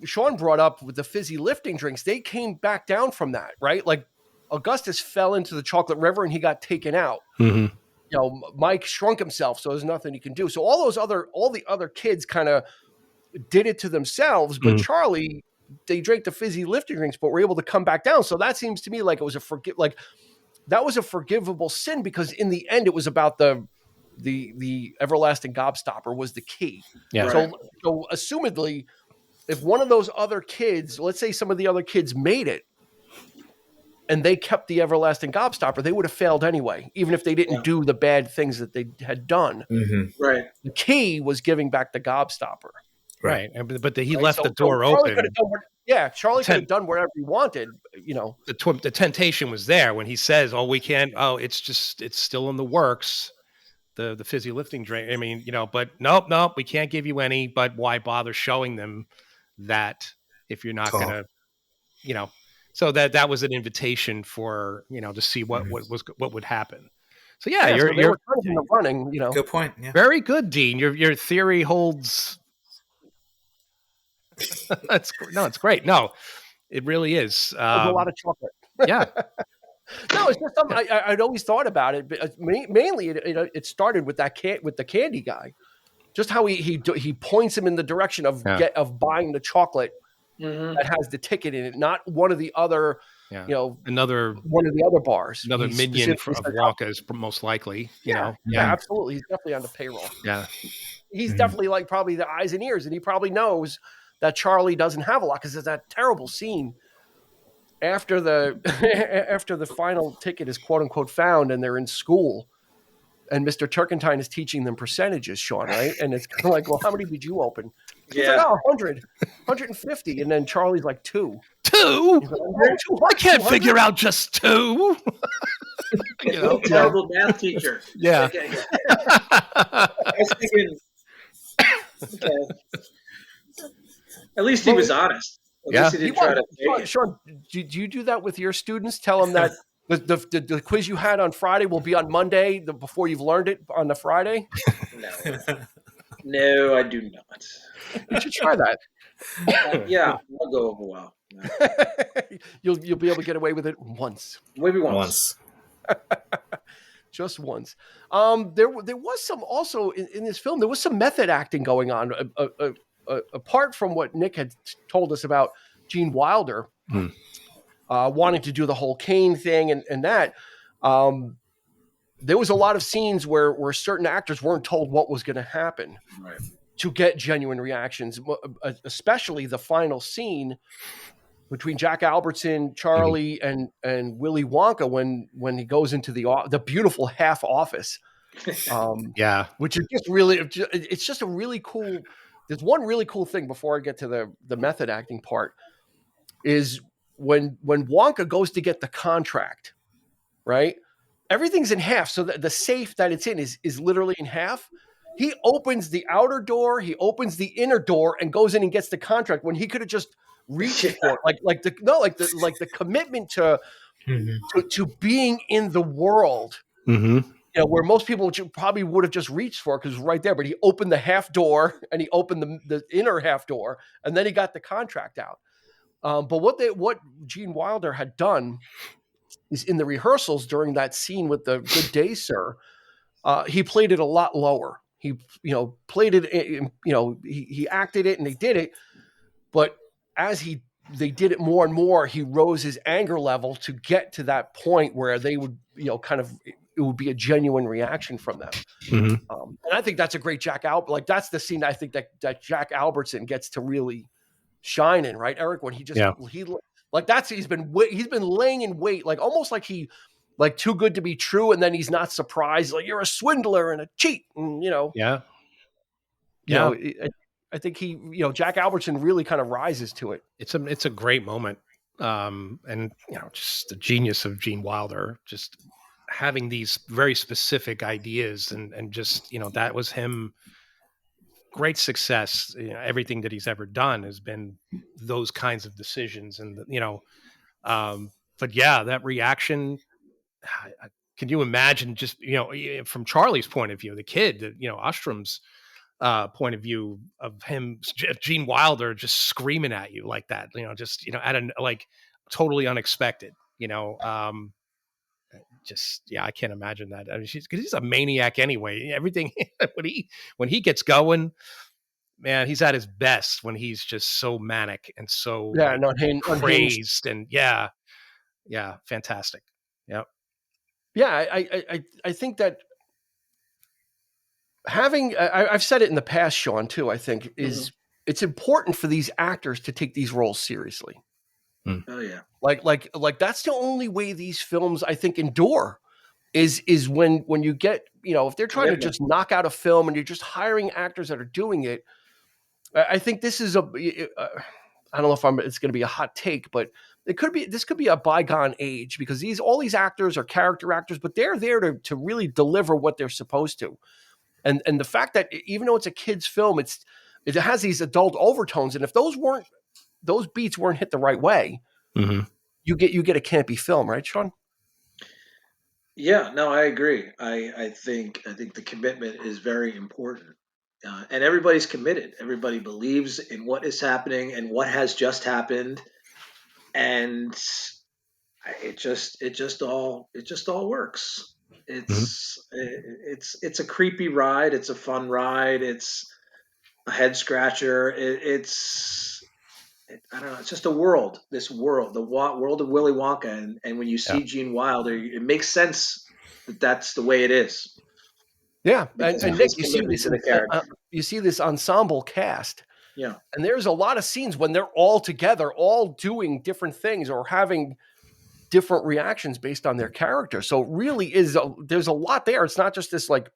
Sean brought up with the fizzy lifting drinks, they came back down from that, right? Like Augustus fell into the chocolate river and he got taken out. Mm-hmm. Mike shrunk himself, so there's nothing he can do. So all the other kids kind of did it to themselves, but Charlie, they drank the fizzy lifting drinks, but were able to come back down. So that seems to me like it was that was a forgivable sin, because in the end it was about the everlasting gobstopper was the key. Yeah. So assumedly, if one of those other kids, let's say some of the other kids made it and they kept the everlasting gobstopper, they would have failed anyway, even if they didn't do the bad things that they had done. Mm-hmm. Right. The key was giving back the gobstopper. Right. But he left the door Charlie open. Charlie could have done whatever he wanted, The temptation was there when he says, "Oh, we can't. Oh, it's still in the works." The fizzy lifting drink. I mean, but nope, we can't give you any. But why bother showing them that if you're not gonna, So that was an invitation for to see what would happen. So you're in the running. Good point. Yeah. Very good, Dean. Your theory holds. It's great. No, it really is. There's a lot of chocolate. Yeah. No, it's just something I'd always thought about it, but mainly it started with with the candy guy, just how he points him in the direction of buying the chocolate that has the ticket in it, not one of the other, another one of the other bars, another minion of Wonka is most likely, Yeah, absolutely, he's definitely on the payroll. Yeah, he's definitely like probably the eyes and ears, and he probably knows that Charlie doesn't have a lot, because there's that terrible scene after the final ticket is quote unquote found and they're in school and Mr. Turkentine is teaching them percentages, Sean, right? And it's kind of like, well, how many did you open? He's like, 100, 150. And then Charlie's like, 2. 2? He's like, I can't figure out just 2. Terrible math teacher. Yeah. I was thinking, okay. At least he was honest. At least he didn't try to fake it. Sean, do you do that with your students? Tell them that the quiz you had on Friday will be on Monday before you've learned it on the Friday? No, I do not. You should try that. I'll go over well. You'll be able to get away with it once. Maybe once. Just once. There was some also in this film. There was some method acting going on. Apart from what Nick had told us about Gene Wilder wanting to do the whole Kane thing and that, there was a lot of scenes where certain actors weren't told what was going to happen to get genuine reactions, especially the final scene between Jack Albertson, Charlie, and Willy Wonka when he goes into the beautiful half office. Which is just really, it's just a really cool. There's one really cool thing before I get to the method acting part is when Wonka goes to get the contract, right? Everything's in half. So the safe that it's in is literally in half. He opens the outer door, he opens the inner door and goes in and gets the contract when he could have just reached for it. Like the commitment to being in the world. Mm-hmm. Where most people probably would have just reached for it because it's right there, but he opened the half door and he opened the inner half door and then he got the contract out. But what Gene Wilder had done is in the rehearsals during that scene with the "Good Day, Sir," he played it a lot lower. He played it, he acted it and they did it, but as they did it more and more, he rose his anger level to get to that point where they would it would be a genuine reaction from them. Mm-hmm. And I think that's a great Jack Albert. Like that's the scene I think that Jack Albertson gets to really shine in, right, Eric? When he just he's been laying in wait, like almost like he like too good to be true, and then he's not surprised, like you're a swindler and a cheat, and I think Jack Albertson really kind of rises to it. It's a great moment, and just the genius of Gene Wilder, just having these very specific ideas and just that was him. Great success. Everything that he's ever done has been those kinds of decisions, and yeah, that reaction. Can you imagine just, from Charlie's point of view, the kid, Ostrom's point of view of him, Gene Wilder just screaming at you like that, just, at an, like, totally unexpected, just, yeah, I can't imagine that. I mean, because he's a maniac anyway. Everything when he gets going, man, he's at his best when he's just so manic and so crazed and yeah, fantastic. Yeah. Yeah, I think that having I've said it in the past, Sean, too, I think is it's important for these actors to take these roles seriously. Oh yeah. Like that's the only way these films, I think, endure is when you get, if they're trying to just knock out a film and you're just hiring actors that are doing it. I think this is I don't know if it's going to be a hot take, but this could be a bygone age because all these actors are character actors, but they're there to really deliver what they're supposed to. And the fact that even though it's a kid's film, it has these adult overtones. And if those beats weren't hit the right way, you get a campy film, right, Sean? Yeah, no, I agree. I think the commitment is very important. And everybody's committed. Everybody believes in what is happening and what has just happened, and it just all works. It's a creepy ride. It's a fun ride. It's a head scratcher. I don't know. It's just a world. This world, world of Willy Wonka, and when you see Gene Wilder, it makes sense that that's the way it is. Yeah, and Nick, you see this ensemble cast. Yeah, and there's a lot of scenes when they're all together, all doing different things or having different reactions based on their character. So it really there's a lot there. It's not just this like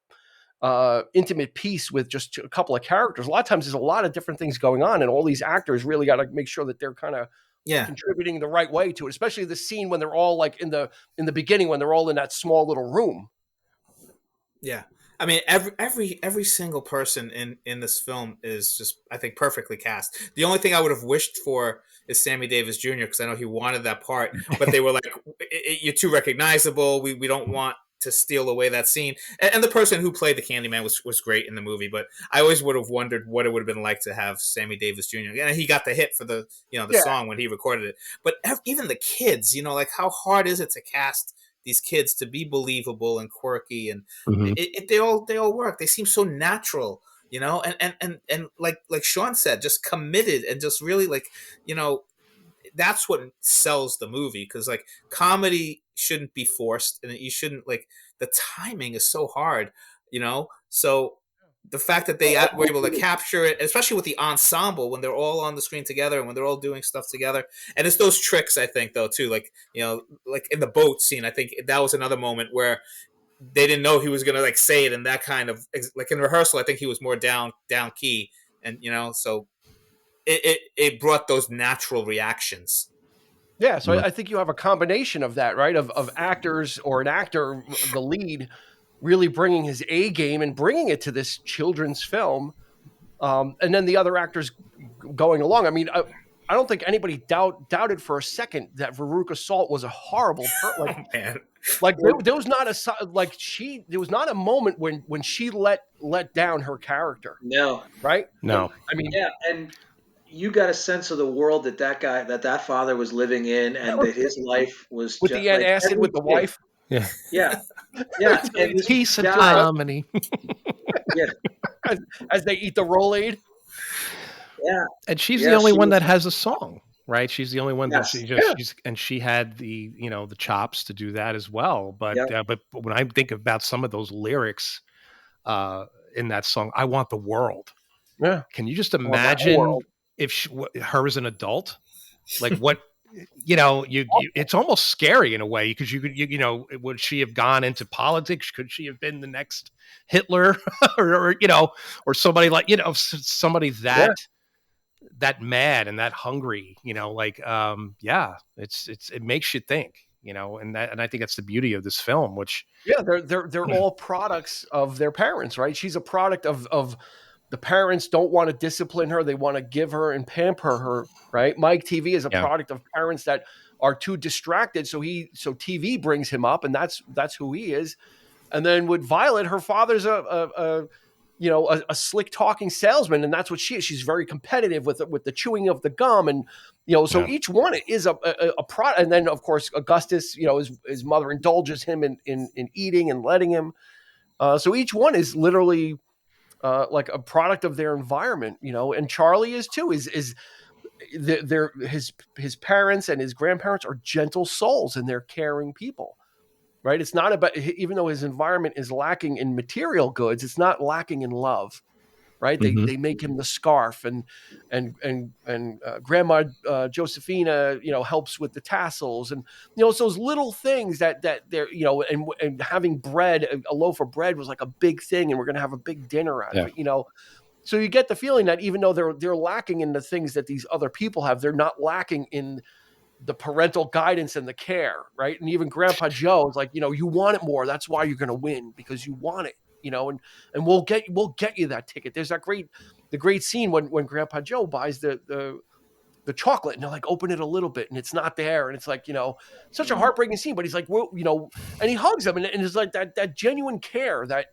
intimate piece with just a couple of characters. A lot of times there's a lot of different things going on, and all these actors really got to make sure that they're kind of contributing the right way to it. Especially the scene when they're all like in the beginning when they're all in that small little room. Yeah. I mean, every single person in this film is just, I think, perfectly cast. The only thing I would have wished for is Sammy Davis Jr. because I know he wanted that part, but they were like, "You're too recognizable. We don't want to steal away that scene." And the person who played the Candyman was great in the movie, but I always would have wondered what it would have been like to have Sammy Davis Jr. And he got the hit for the song when he recorded it. But even the kids, like how hard is it to cast these kids to be believable and quirky, and they all work. They seem so natural, and like Sean said, just committed and just really like, that's what sells the movie. Because like comedy shouldn't be forced, and you shouldn't like the timing is so hard, so the fact that they were able to capture it, especially with the ensemble when they're all on the screen together and when they're all doing stuff together. And it's those tricks, I think, though, too. Like, like in the boat scene, I think that was another moment where they didn't know he was going to like say it in that kind of, like in rehearsal, I think he was more down key. And, so it brought those natural reactions. Yeah. So I think you have a combination of that, right? Of actors or an actor, the lead, really bringing his A game and bringing it to this children's film. And then the other actors going along. I mean, I don't think anybody doubted for a second that Veruca Salt was a horrible person. Like there was not a moment when she let down her character. No. Right? No. I mean, yeah. And you got a sense of the world that father was living in, and that his life was with the antacid with the wife. Yeah. Yeah. Yeah. And peace and harmony. Yeah. As they eat the Roll-Aid. Yeah. And she's the only one that has a song, right? She's the only one that she had the, the chops to do that as well. But but when I think about some of those lyrics in that song, I want the world. Yeah. Can you just imagine if her as an adult, like what, it's almost scary in a way because you could, would she have gone into politics? Could she have been the next Hitler or somebody like, somebody that mad and that hungry, it makes you think, and I think that's the beauty of this film, which they're all products of their parents, right? She's a product of the parents don't want to discipline her. They want to give her and pamper her, right? Mike TV is a product of parents that are too distracted. So TV brings him up, and that's who he is. And then with Violet, her father's a slick talking salesman, and that's what she is. She's very competitive with the chewing of the gum, and each one is a product. And then of course Augustus, his mother indulges him in eating and letting him. So each one is literally like a product of their environment, and Charlie is too. His parents and his grandparents are gentle souls, and they're caring people. Right? It's not about, even though his environment is lacking in material goods, it's not lacking in love. Right? They make him the scarf, and Grandma Josephina, helps with the tassels, and it's those little things that they're, and having bread, a loaf of bread was like a big thing, and we're going to have a big dinner out of it. So you get the feeling that even though they're lacking in the things that these other people have, they're not lacking in the parental guidance and the care, right? And even Grandpa Joe is like, you want it more. That's why you're going to win, because you want it, and we'll get you that ticket. There's that great scene when Grandpa Joe buys the chocolate, and they're like, open it a little bit, and it's not there, and it's like, such a heartbreaking scene. But he's like, well, and he hugs him, and it's like that genuine care that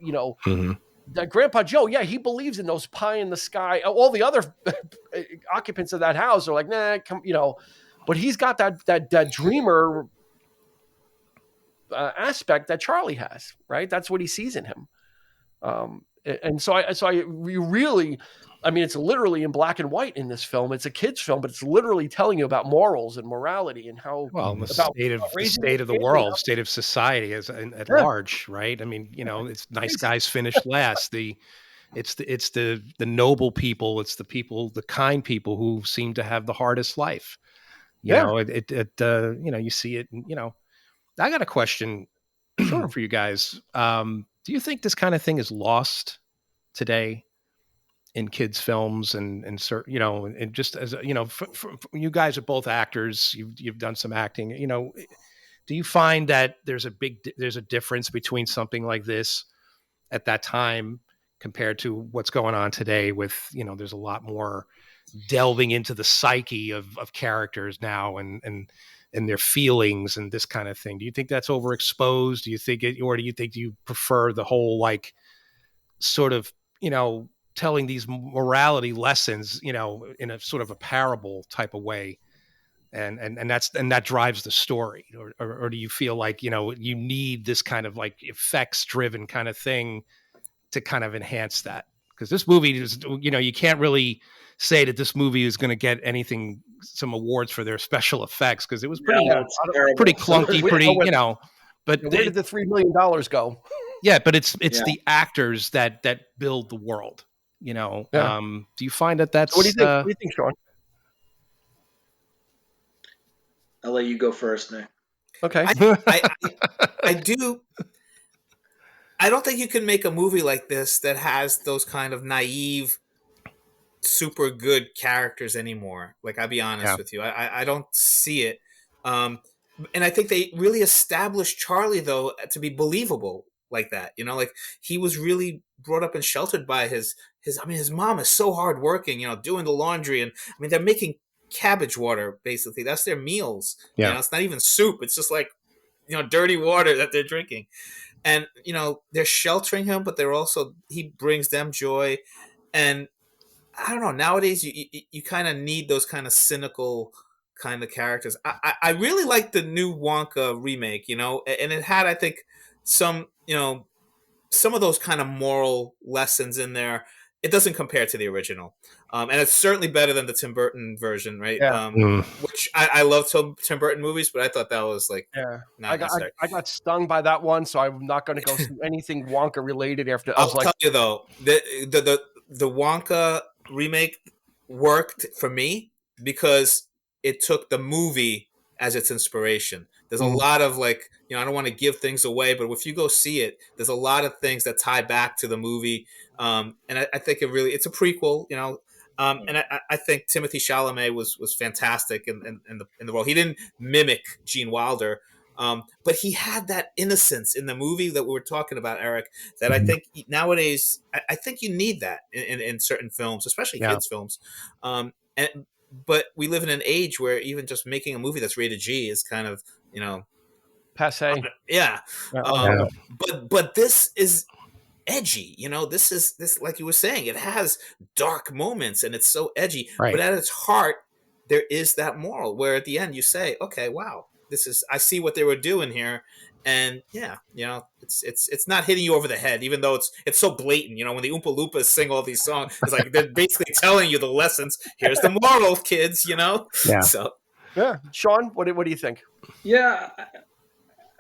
that Grandpa Joe, he believes in those pie in the sky. All the other occupants of that house are like, nah, come, but he's got that dreamer aspect that Charlie has, right? That's what he sees in him. And so really, I mean, it's literally in black and white in this film. It's a kid's film, but it's literally telling you about morals and morality and how the state of the world, state of society at large, right? I mean, it's nice guys finish last. It's the noble people. It's the people, the kind people who seem to have the hardest life. You see it. I got a question for you guys. Do you think this kind of thing is lost today in kids' films and just as you guys are both actors, you've done some acting. Do you find that there's a difference between something like this at that time compared to what's going on today? With there's a lot more delving into the psyche of characters now and their feelings and this kind of thing. Do you think that's overexposed? Do you think it, or do you think you prefer the whole like sort of, telling these morality lessons, in a sort of a parable type of way? And that drives the story, or do you feel like, you need this kind of like effects driven kind of thing to kind of enhance that? Because this movie is, you can't really say that this movie is going to get some awards for their special effects, because it was pretty clunky, but where did the $3 million go? Yeah, but it's the actors that build the world, Do you find that's... What do you think, Sean? I'll let you go first, Nick. Okay. I do. I don't think you can make a movie like this that has those kind of naive, super good characters anymore. Like, I'll be honest with you. I don't see it. And I think they really established Charlie, though, to be believable like that. Like, he was really brought up and sheltered by his mom is so hardworking, doing the laundry. And I mean, they're making cabbage water, basically. That's their meals. Yeah. It's not even soup. It's just like, dirty water that they're drinking. And, they're sheltering him, but he brings them joy. And I don't know, nowadays you kind of need those kind of cynical kind of characters. I really like the new Wonka remake, and it had, I think, some of those kind of moral lessons in there. It doesn't compare to the original. And it's certainly better than the Tim Burton version, right? Yeah. Which I love Tim Burton movies, but I thought that was like, I got stung by that one, so I'm not going to go see anything Wonka related after. I'll tell you though, the Wonka remake worked for me because it took the movie as its inspiration. There's a lot of like, I don't want to give things away, but if you go see it, there's a lot of things that tie back to the movie. And I think it's a prequel, and I think Timothy Chalamet was fantastic in the role. He didn't mimic Gene Wilder, But he had that innocence in the movie that we were talking about, Eric, that I think nowadays, I think you need that in certain films, especially kids films. But we live in an age where even just making a movie that's rated G is kind of, passe. Yeah. But this is edgy, this, like you were saying, it has dark moments and it's so edgy, but at its heart there is that moral where at the end you say, okay, wow, I see what they were doing here. And it's not hitting you over the head, even though it's so blatant. When the Oompa Loompas sing all these songs, it's like they're basically telling you the lessons. Here's the moral, kids. So Sean, what do you think? Yeah,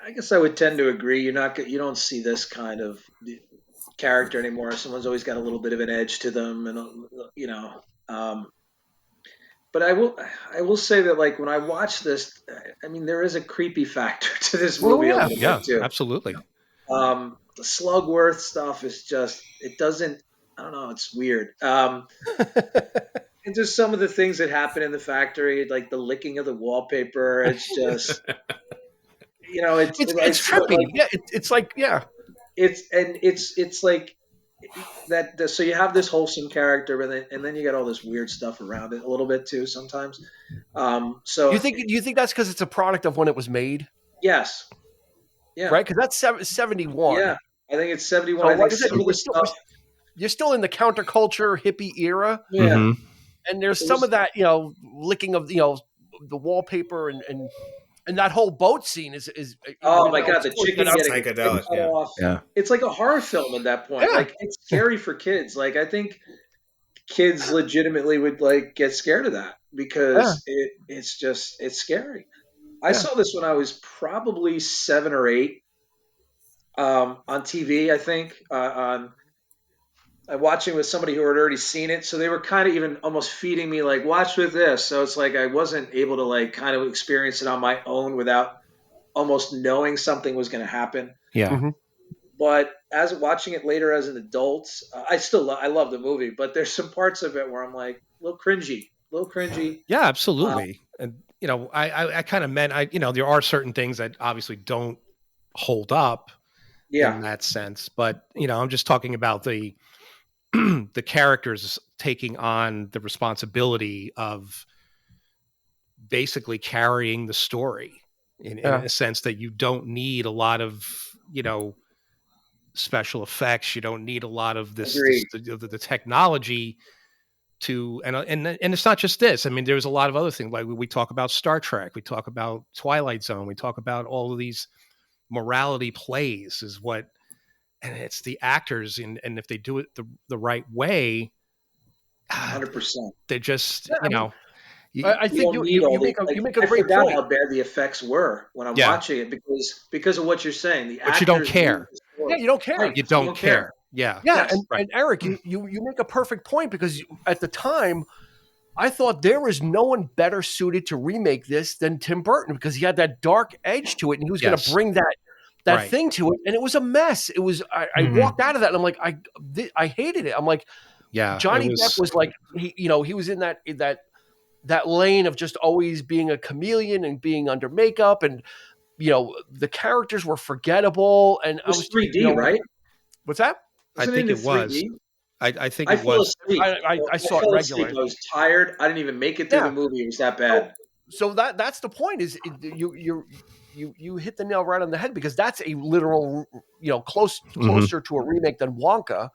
I guess I would tend to agree. You don't see this kind of character anymore. Someone's always got a little bit of an edge to them, and but I will say that, like, when I watch this, I mean, there is a creepy factor to this movie. Too. Absolutely. The Slugworth stuff is just, it doesn't, I don't know, it's weird. And just some of the things that happen in the factory, like the licking of the wallpaper, it's just, it's trippy. It's like it's like that. So you have this wholesome character, and then you got all this weird stuff around it a little bit too sometimes. So do you think that's because it's a product of when it was made? Yes. Yeah. Right, because that's 71. Yeah, I think it's 71. So I think some of the stuff. You're still in the counterculture hippie era. Yeah. Mm-hmm. And there's some of that, licking of the wallpaper and that whole boat scene is oh my god, the chicken getting psychedelic. cut off. Yeah. It's like a horror film at that point. Yeah. Like, it's scary for kids. Like, I think kids legitimately would get scared of that because it's scary. I saw this when I was probably 7 or 8 on TV, I think. I'm watching with somebody who had already seen it, so they were kind of even almost feeding me, like, watch with this. So it's like I wasn't able to kind of experience it on my own without almost knowing something was going to happen. Yeah. Mm-hmm. But as watching it later as an adult, I love the movie, but there's some parts of it where I'm like a little cringy. Yeah, absolutely. And I kind of meant there are certain things that obviously don't hold up in that sense, but I'm just talking about the the characters taking on the responsibility of basically carrying the story in a sense that you don't need a lot of, special effects. You don't need a lot of the technology to, and it's not just this. I mean, there's a lot of other things. Like we talk about Star Trek, we talk about Twilight Zone, we talk about all of these morality plays and it's the actors, and if they do it the right way, 100%. They just, I think you make a great forgot point. how bad the effects were when I'm watching it because of what you're saying. But you don't care. Yeah, you don't care. Right. You don't care. Yeah. Yeah, and Eric, you make a perfect point because at the time, I thought there was no one better suited to remake this than Tim Burton because he had that dark edge to it, and he was going to bring that thing to it, and it was a mess. It was. I walked out of that, and I'm like, I hated it. I'm like, Johnny Depp was like, he was in that lane of just always being a chameleon and being under makeup, and the characters were forgettable. And it was 3D, right? What's that? I think it was. I think it was. I saw it regularly. I was tired. I didn't even make it through the movie. It was that bad. So that's the point. Is you hit the nail right on the head because that's a literal, closer to a remake than Wonka,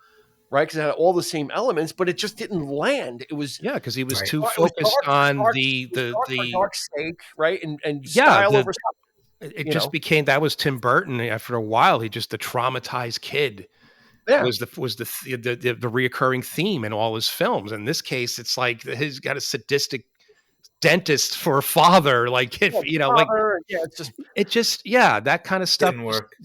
right? Because it had all the same elements, but it just didn't land. It was because he was too focused on the dark sake, right? And style over. It just became that was Tim Burton after a while. He just the traumatized kid. Yeah. was the reoccurring theme in all his films. In this case, it's like he's got a sadistic dentist for a father, that kind of stuff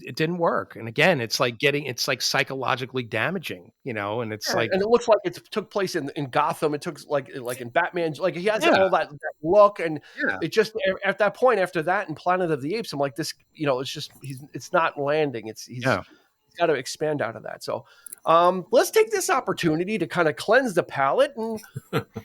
it didn't work. And again, it's like psychologically damaging, and it's and it looks like it took place in Gotham. It took like in Batman's, like he has all that look, and it just at that point after that in Planet of the Apes, I'm like this, it's just it's not landing. He's got to expand out of that. So Let's take this opportunity to kind of cleanse the palate, and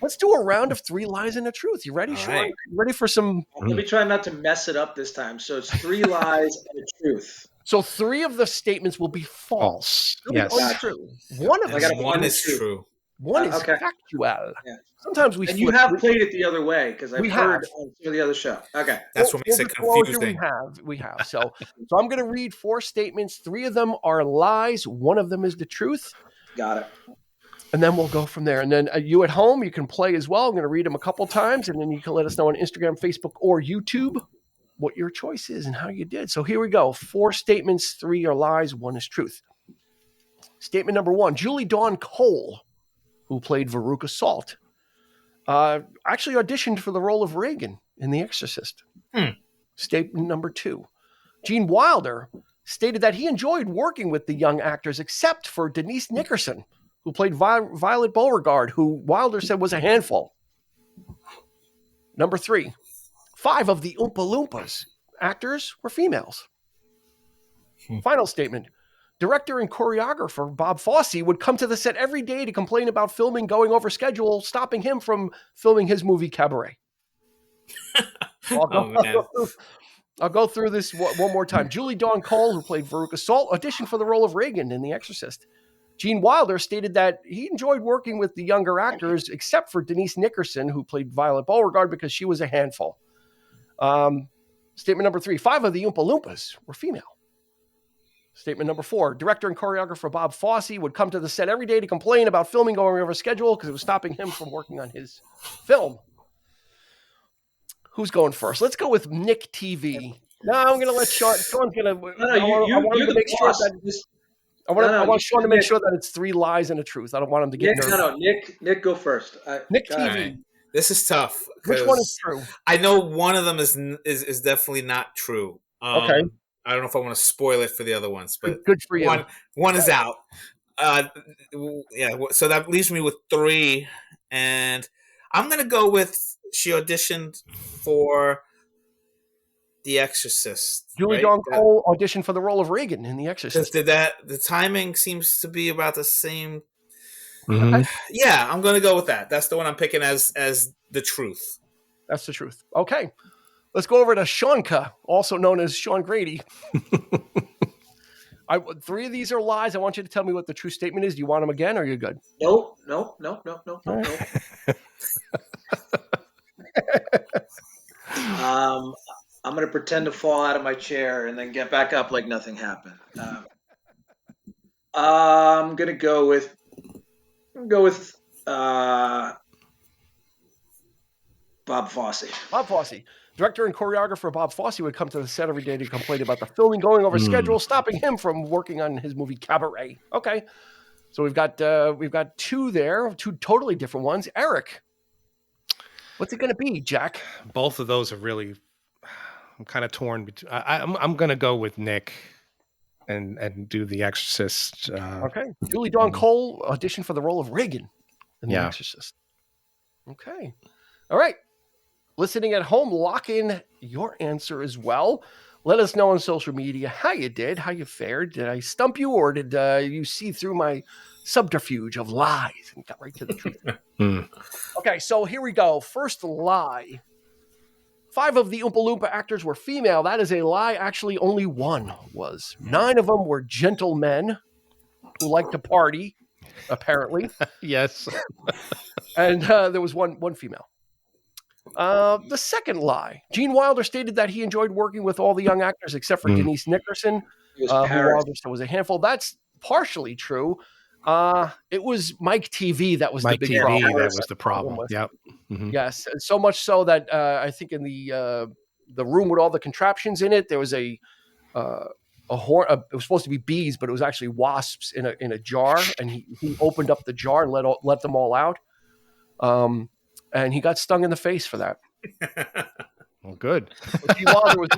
let's do a round of 3 lies and a truth. You ready, Sean? Right. You ready for some? Let me try not to mess it up this time. So it's 3 lies and a truth. So 3 of the statements will be false. Yes. Untrue. One of them. One is true. One is okay. factual. Yeah. Sometimes we. And you have played it the other way because I've heard on some of the other show. Okay. That's what makes it confusing. We have. So I'm going to read 4 statements. 3 of them are lies. 1 of them is the truth. Got it. And then we'll go from there. And then you at home, you can play as well. I'm going to read them a couple times, and then you can let us know on Instagram, Facebook, or YouTube what your choice is and how you did. So here we go. 4 statements, 3 are lies, 1 is truth. Statement number 1, Julie Dawn Cole, who played Veruca Salt, actually auditioned for the role of Reagan in The Exorcist. Statement number 2, Gene Wilder stated that he enjoyed working with the young actors except for Denise Nickerson, who played Violet Beauregard, who Wilder said was a handful. Number 3, 5 of the Oompa Loompas actors were females. Final statement. Director and choreographer Bob Fosse would come to the set every day to complain about filming going over schedule, stopping him from filming his movie Cabaret. I'll go through this one more time. Julie Dawn Cole, who played Veruca Salt, auditioned for the role of Reagan in The Exorcist. Gene Wilder stated that he enjoyed working with the younger actors, except for Denise Nickerson, who played Violet Beauregard, because she was a handful. Statement number 3, 5 of the Oompa Loompas were female. Statement number 4, director and choreographer Bob Fosse would come to the set every day to complain about filming going over schedule because it was stopping him from working on his film. Who's going first? Let's go with Nick TV. No, I'm going to let Sean. Sean's going to. I want to make sure that. I want Sean to make sure that it's 3 lies and a truth. I don't want him to get nervous. Nick, go first. Nick TV. Right. This is tough. Which one is true? I know one of them is definitely not true. Okay. I don't know if I want to spoil it for the other ones, but good for you. One is out. So that leaves me with 3, and I'm gonna go with she auditioned for The Exorcist. Julie Dawn Cole auditioned for the role of Reagan in The Exorcist. The timing seems to be about the same. Mm-hmm. Yeah, I'm gonna go with that. That's the one I'm picking as the truth. That's the truth. Okay. Let's go over to Wonka, also known as Sean Grady. 3 of these are lies. I want you to tell me what the true statement is. Do you want them again, or are you good? No. I'm going to pretend to fall out of my chair and then get back up like nothing happened. I'm going to go with Bob Fosse. Bob Fosse. Director and choreographer Bob Fosse would come to the set every day to complain about the filming going over schedule, stopping him from working on his movie Cabaret. Okay, so we've got 2 there, 2 totally different ones. Eric, what's it going to be, Jack? Both of those are really. I'm kind of torn between. I'm going to go with Nick, and do The Exorcist. Okay, Julie Dawn Cole auditioned for the role of Reagan in The Exorcist. Okay, all right. Listening at home, lock in your answer as well. Let us know on social media how you did, how you fared. Did I stump you, or did you see through my subterfuge of lies and got right to the truth? Okay, so here we go. First lie. 5 of the Oompa Loompa actors were female. That is a lie. Actually, only 1 was. 9 of them were gentlemen who like to party, apparently. Yes. And there was one female. The second lie. Gene Wilder stated that he enjoyed working with all the young actors except for Denise Nickerson, who Wilder said was a handful. That's partially true. It was Mike TV that was the big problem. That was the problem. Yep. Mm-hmm. Yes, so much so that I think in the room with all the contraptions in it, there was a horn. It was supposed to be bees, but it was actually wasps in a jar, and he opened up the jar and let them all out. And he got stung in the face for that. Well, good. Gene Wilder was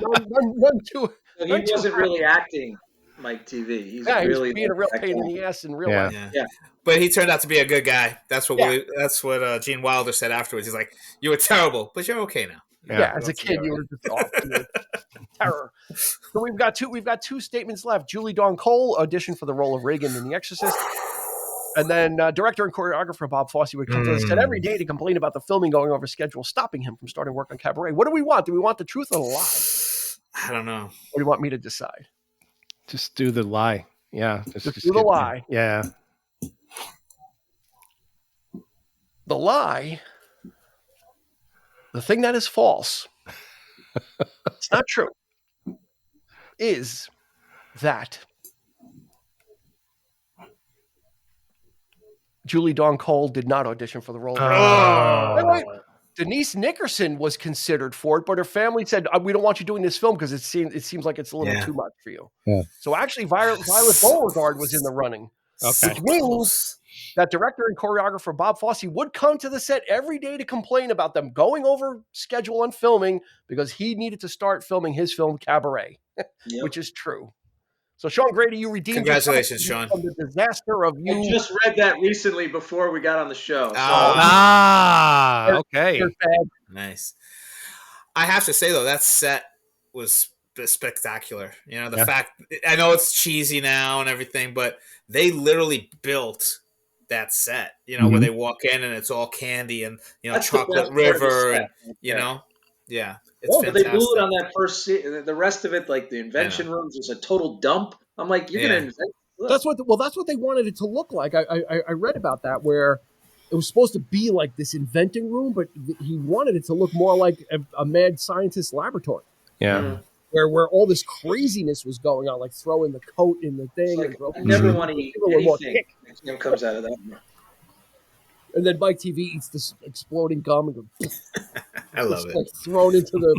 none too. He wasn't really acting Mike TV. He's really was being a real pain in the ass in real life. Yeah. But he turned out to be a good guy. That's what Gene Wilder said afterwards. He's like, "You were terrible, but you're okay now." Yeah, as a kid, you were just off. terror. So we've got two statements left. Julie Dawn Cole auditioned for the role of Reagan in The Exorcist. And then director and choreographer Bob Fosse would come to the set every day to complain about the filming going over schedule, stopping him from starting work on Cabaret. What do we want? Do we want the truth or the lie? I don't know. What do you want me to decide? Just do the lie. Yeah. Just do the lie. Yeah. The lie, the thing that is false, it's not true, is that Julie Dawn Cole did not audition for the role. Wait. Denise Nickerson was considered for it, but her family said, "We don't want you doing this film because it seems like it's a little too much for you." Yeah. So actually, Violet Beauregard was in the running, which means that director and choreographer Bob Fosse would come to the set every day to complain about them going over schedule on filming because he needed to start filming his film Cabaret, which is true. So, Sean Grady, you redeemed. Congratulations, Sean. From the disaster of you. I just read that recently before we got on the show. So. Okay. Nice. I have to say, though, that set was spectacular. You know, the fact, I know it's cheesy now and everything, but they literally built that set, you know, where they walk in and it's all candy and, you know, that's chocolate river and, you know, it's but they blew it on that first scene. The rest of it, like the invention rooms, was a total dump. I'm like, you're gonna invent. That's what they wanted it to look like. I read about that where it was supposed to be like this inventing room, but he wanted it to look more like a mad scientist laboratory. Yeah. Where all this craziness was going on, like throwing the coat in the thing. Like, I never want to eat anything that comes out of that. And then Mike TV eats this exploding gum and goes, I love it. Like thrown into the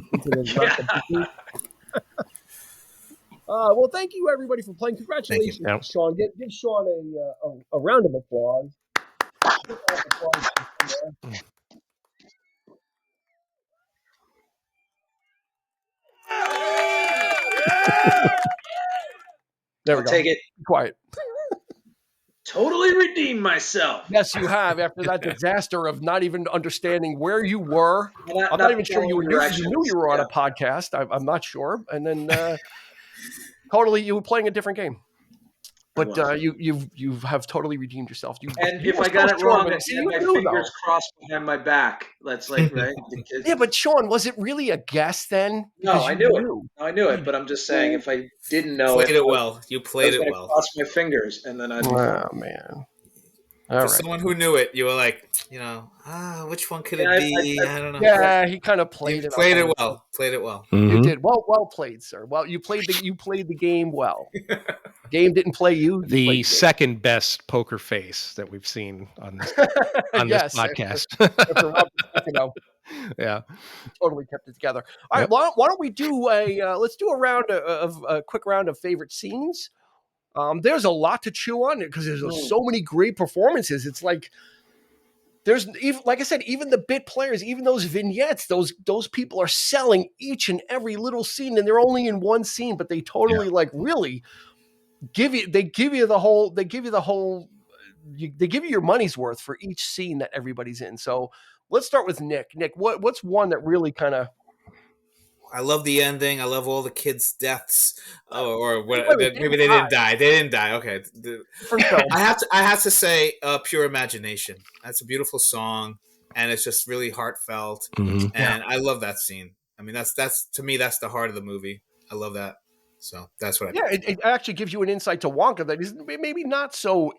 well, thank you everybody for playing. Congratulations, Sean. Give Sean a round of applause. There we go. Take it. Be quiet. Totally redeemed myself. Yes, you have. After that disaster of not even understanding where you were, I'm not even sure you knew you were on a podcast. I'm not sure. And then totally, you were playing a different game. But you have totally redeemed yourself. And if I got it wrong, I had my fingers crossed behind my back. That's like, right? Yeah, but Sean, was it really a guess then? No, I knew it. No, I knew it. But I'm just saying, if I didn't know it, you played it well. Cross my fingers, and then I'd. Oh man! For someone who knew it, you were like, you know, which one could it be? I don't know. Yeah, he kind of played it. Played it well. Played it well. You did well played, sir. Well, you played the game well. Game didn't play you. The second best poker face that we've seen on this podcast. Yeah, totally kept it together. All right, why don't we do let's do a quick round of favorite scenes. There's a lot to chew on because there's so many great performances. It's like there's even, like I said, even the bit players, even those vignettes, those people are selling each and every little scene, and they're only in one scene, but they totally like really give you your money's worth for each scene that everybody's in. So let's start with Nick. Nick, what's one that really kind of? I love the ending. I love all the kids' deaths. Maybe they didn't die. They didn't die. Okay. I have to say, Pure Imagination. That's a beautiful song, and it's just really heartfelt. And I love that scene. I mean, that's to me, that's the heart of the movie. I love that. So that's what I think. It actually gives you an insight to Wonka that is maybe not so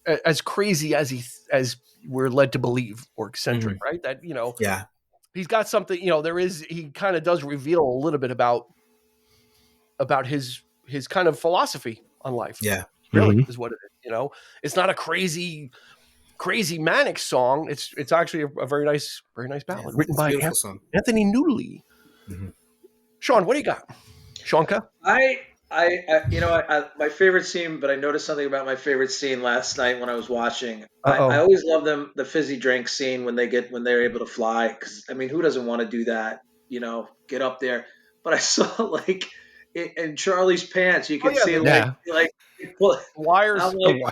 as crazy as we're led to believe or eccentric, right? That, you know, he's got something, you know, he kind of does reveal a little bit about his kind of philosophy on life. Yeah. Really is what it is. You know, it's not a crazy manic song. It's actually a very nice ballad written by Anthony Noodley. Sean, what do you got? Shawnka? My favorite scene, but I noticed something about my favorite scene last night when I was watching. I always love the fizzy drink scene when they're able to fly. Because I mean, who doesn't want to do that? You know, get up there. But I saw like in Charlie's pants, you can see like wires. I'm like,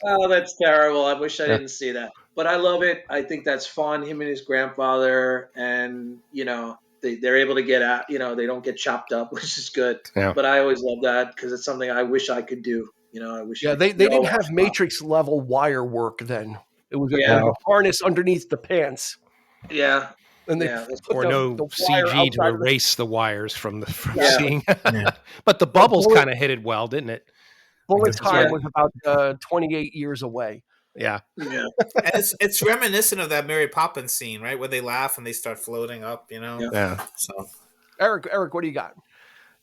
oh, that's terrible. I wish I didn't see that. But I love it. I think that's fun. Him and his grandfather, and you know, they're able to get out. They don't get chopped up, which is good. Yeah. But I always love that because it's something I wish I could do. I wish. Yeah, they didn't have Matrix level wire work then. It was a harness underneath the pants. Yeah. And they put no CG to erase the wires from seeing. But the bubbles kind of hit it well, didn't it? Bullet time was about 28 years away. Yeah. And it's reminiscent of that Mary Poppins scene, right? Where they laugh and they start floating up, Yeah. So, Eric, what do you got?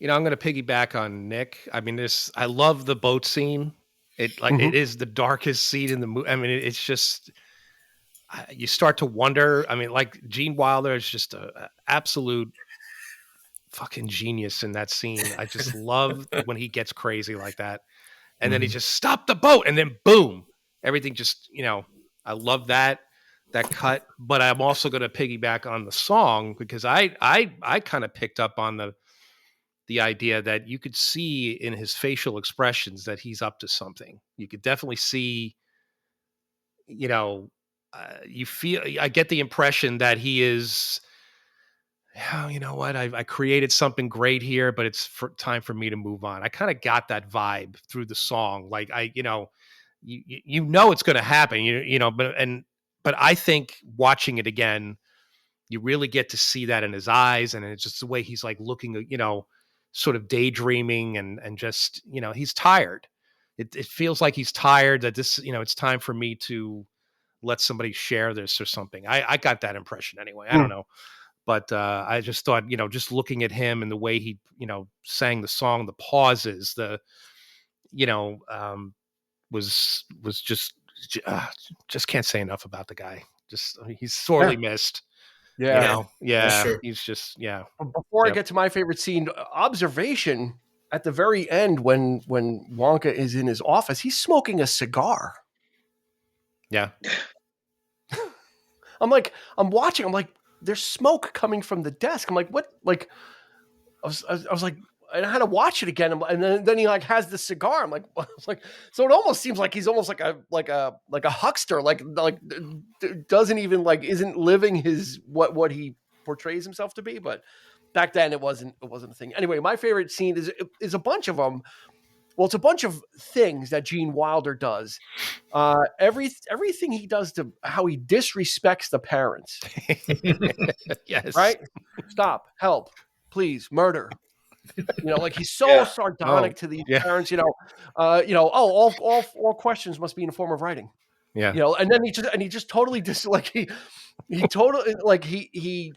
I'm going to piggyback on Nick. I mean, I love the boat scene. It is the darkest scene in the movie. I mean, it's just, you start to wonder. I mean, like Gene Wilder is just a absolute fucking genius in that scene. I just love when he gets crazy like that. And then he just stopped the boat and then boom, everything just, I love that cut. But I'm also going to piggyback on the song because I kind of picked up on the idea that you could see in his facial expressions that he's up to something. You could definitely see, I get the impression that he is, you know what, I created something great here, but it's time for me to move on. I kind of got that vibe through the song. Like it's going to happen, but I think watching it again, you really get to see that in his eyes. And it's just the way he's like looking, sort of daydreaming and just, he's tired. It feels like he's tired that this, it's time for me to let somebody share this or something. I got that impression anyway. I don't know. But I just thought, just looking at him and the way he, sang the song, the pauses, was just can't say enough about the guy. He's sorely missed. Yeah. Sure. He's just, Before I get to my favorite scene, observation at the very end when Wonka is in his office, he's smoking a cigar. Yeah. I'm watching, I'm like, there's smoke coming from the desk. I'm like, what? Like, I was like, and I had to watch it again. And then he like has the cigar. I'm like, I was like, so it almost seems like he's almost like a huckster, like doesn't even isn't living his what he portrays himself to be. But back then it wasn't a thing. Anyway, my favorite scene is a bunch of them. Well, it's a bunch of things that Gene Wilder does. Everything he does to how he disrespects the parents. Yes. Right? Stop. Help. Please. Murder. He's so sardonic to these parents. All questions must be in the form of writing. Yeah. And then he just totally he totally he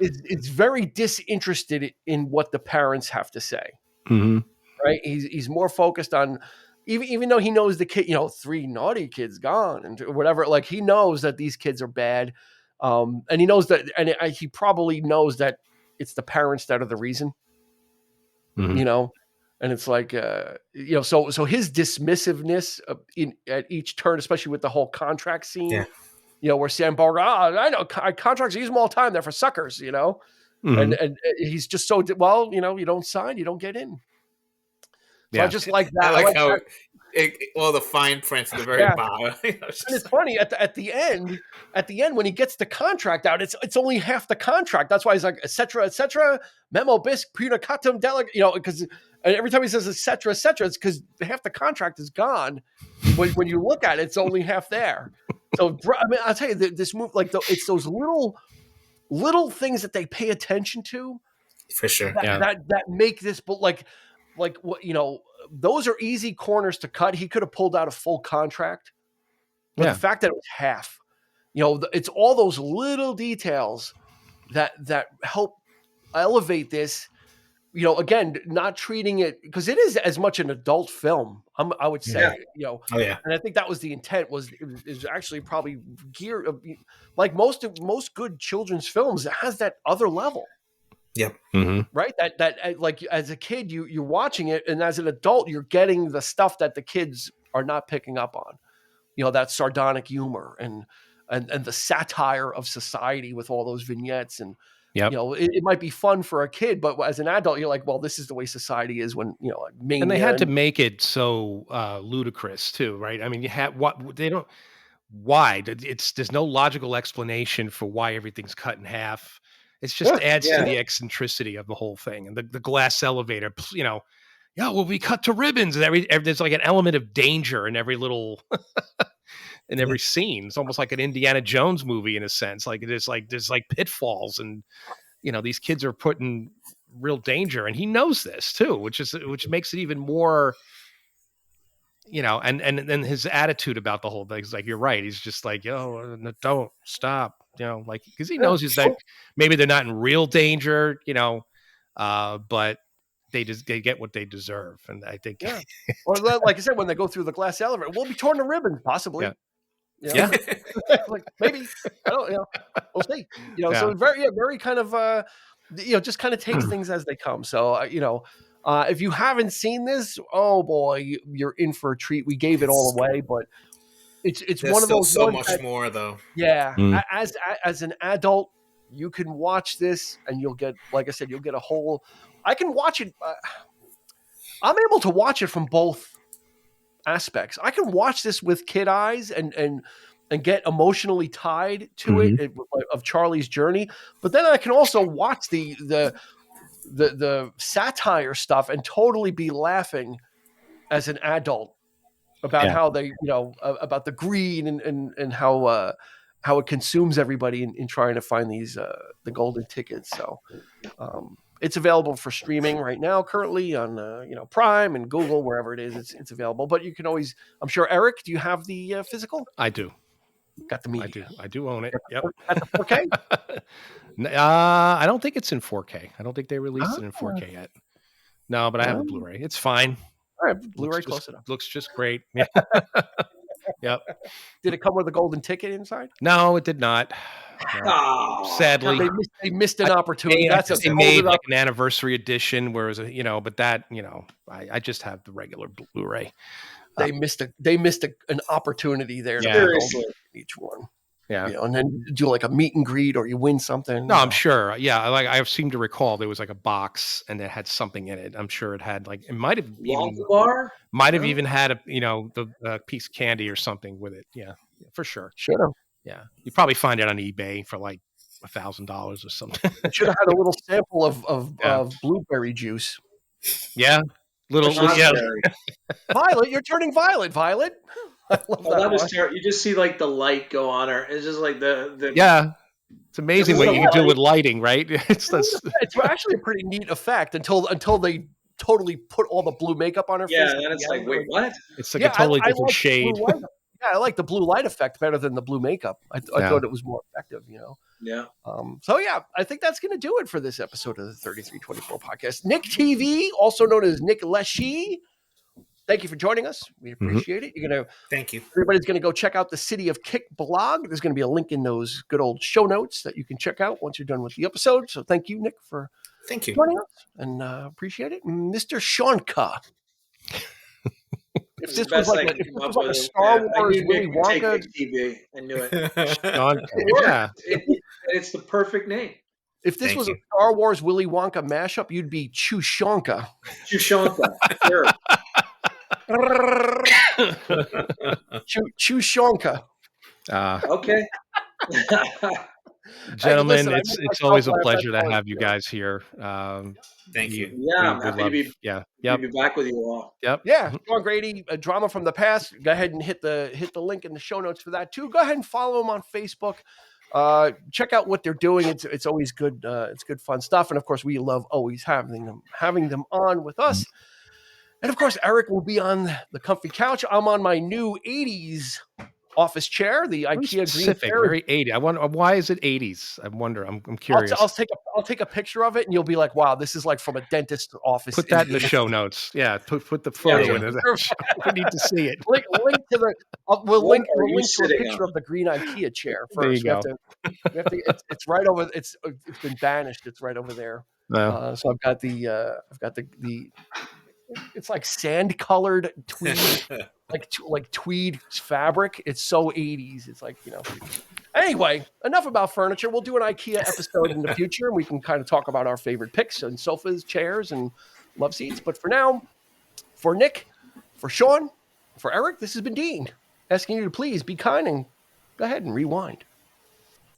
is very disinterested in what the parents have to say. Mm-hmm. Right? He's more focused on even though he knows the kid, 3 naughty kids gone and whatever. Like he knows that these kids are bad, and he knows that, and he probably knows that it's the parents that are the reason. Mm-hmm. And it's like so his dismissiveness at each turn, especially with the whole contract scene. Yeah. Where Sam Barger, I know contracts, I use them all the time. They're for suckers, Mm-hmm. and he's just so well, you don't sign, you don't get in. So I just like that. I like how the fine print at the very bottom. And it's funny at the end when he gets the contract out, it's only half the contract. That's why he's like, et cetera, memo bis punicatum delegate, because every time he says et cetera, it's because half the contract is gone. When you look at it, it's only half there. So I mean, I'll tell you, this move, it's those little things that they pay attention to, for sure, that make this, but like what those are easy corners to cut. He could have pulled out a full contract, but the fact that it was half, it's all those little details that help elevate this. Again, not treating it, because it is as much an adult film. I would say, and I think that was the intent. Is actually probably geared like most good children's films. It has that other level. Yep. Mm-hmm. Right. That like as a kid, you're watching it, and as an adult, you're getting the stuff that the kids are not picking up on. That sardonic humor and the satire of society with all those vignettes, and it might be fun for a kid, but as an adult, you're like, well, this is the way society is when and they had to make it so ludicrous too, right? I mean, you had why there's no logical explanation for why everything's cut in half. It just adds to the eccentricity of the whole thing. And the glass elevator, will be cut to ribbons. And there's like an element of danger in every little in every scene. It's almost like an Indiana Jones movie in a sense. Like there's pitfalls, and these kids are put in real danger, and he knows this too, which makes it even more. And then his attitude about the whole thing is like, you're right. He's just like, don't stop, because he knows that maybe they're not in real danger, but they get what they deserve. And I think, or like I said, when they go through the glass elevator, we'll be torn to ribbons, possibly. Yeah. Like maybe, I don't, we'll see. So very kind of, just kind of takes things as they come. So, if you haven't seen this, oh boy, you're in for a treat. We gave it all away, but it's one of those. So much more though. Yeah, as an adult, you can watch this, and you'll get, like I said, you'll get a whole. I can watch it. I'm able to watch it from both aspects. I can watch this with kid eyes and get emotionally tied to it of Charlie's journey, but then I can also watch the satire stuff and totally be laughing as an adult about how they, about the greed and how it consumes everybody in trying to find these, the golden tickets. So, it's available for streaming right now, currently on, Prime and Google, wherever it is, it's available, but you can always, I'm sure, Eric, do you have the physical? I do. Got the media. I do own it. Yep. At the 4K? I don't think it's in 4K. I don't think they released it in 4K yet. No, but I have a Blu-ray. It's fine. All right, Blu-ray close enough. Looks just great. Yeah. Yep. Did it come with a golden ticket inside? No, it did not. No. Sadly, they missed an opportunity. They made like an anniversary edition, whereas but that I just have the regular Blu-ray. They missed an opportunity there. Seriously, each one. Yeah, and then do like a meet and greet, or you win something. No, I'm sure. Yeah, I seem to recall there was like a box and it had something in it. I'm sure it had it might have even had the piece of candy or something with it. Yeah, for sure. Sure. Yeah, you probably find it on eBay for like $1,000 or something. Should have had a little sample of blueberry juice. Yeah. Violet, you're turning violet, Violet. That was terrible. You just see like the light go on her. It's just like the It's amazing what you can do with lighting, right? It's actually a pretty neat effect until they totally put all the blue makeup on her face. Yeah, and it's like, wait, what? It's like a totally different shade. Yeah, I like the blue light effect better than the blue makeup. I thought it was more effective, Yeah. So yeah, I think that's going to do it for this episode of the 3324 podcast. Nick TV, also known as Nick Leshy. Thank you for joining us. We appreciate it. Thank you. Everybody's going to go check out the City of Kick blog. There's going to be a link in those good old show notes that you can check out once you're done with the episode. So thank you, Nick, for joining us, and appreciate it. Mr. Shonka. If this was like a Star Wars Willy Wonka TV, I knew it. Yeah, it's the perfect name. If this was a Star Wars Willy Wonka mashup, you'd be Chushonka. Chushonka, sure. Chushonka. Okay. Gentlemen, it's always a pleasure to have you guys here. Thank you. Yeah, I'm happy to be back with you all. Yep. Yeah, Sean Grady, a drama from the past. Go ahead and hit the link in the show notes for that too. Go ahead and follow them on Facebook. Check out what they're doing. It's always good. It's good fun stuff, and of course, we love always having them on with us. And of course, Eric will be on the comfy couch. I'm on my new 80s office chair, the IKEA green chair. Very 80s. I wonder why is it 80s? I wonder. I'm curious. I'll take a picture of it, and you'll be like, "Wow, this is like from a dentist office." Put that in the show notes. Yeah, put the photo in it. We need to see it. Link to the. We'll link to a picture of the green IKEA chair first. There you go. It's right over. It's been banished. It's right over there. No. So I've got the. It's like sand colored tweed, like tweed fabric. It's so 80s. It's like, Anyway, enough about furniture. We'll do an IKEA episode in the future, and we can kind of talk about our favorite picks and sofas, chairs, and love seats. But for now, for Nick, for Sean, for Eric, this has been Dean, asking you to please be kind and go ahead and rewind.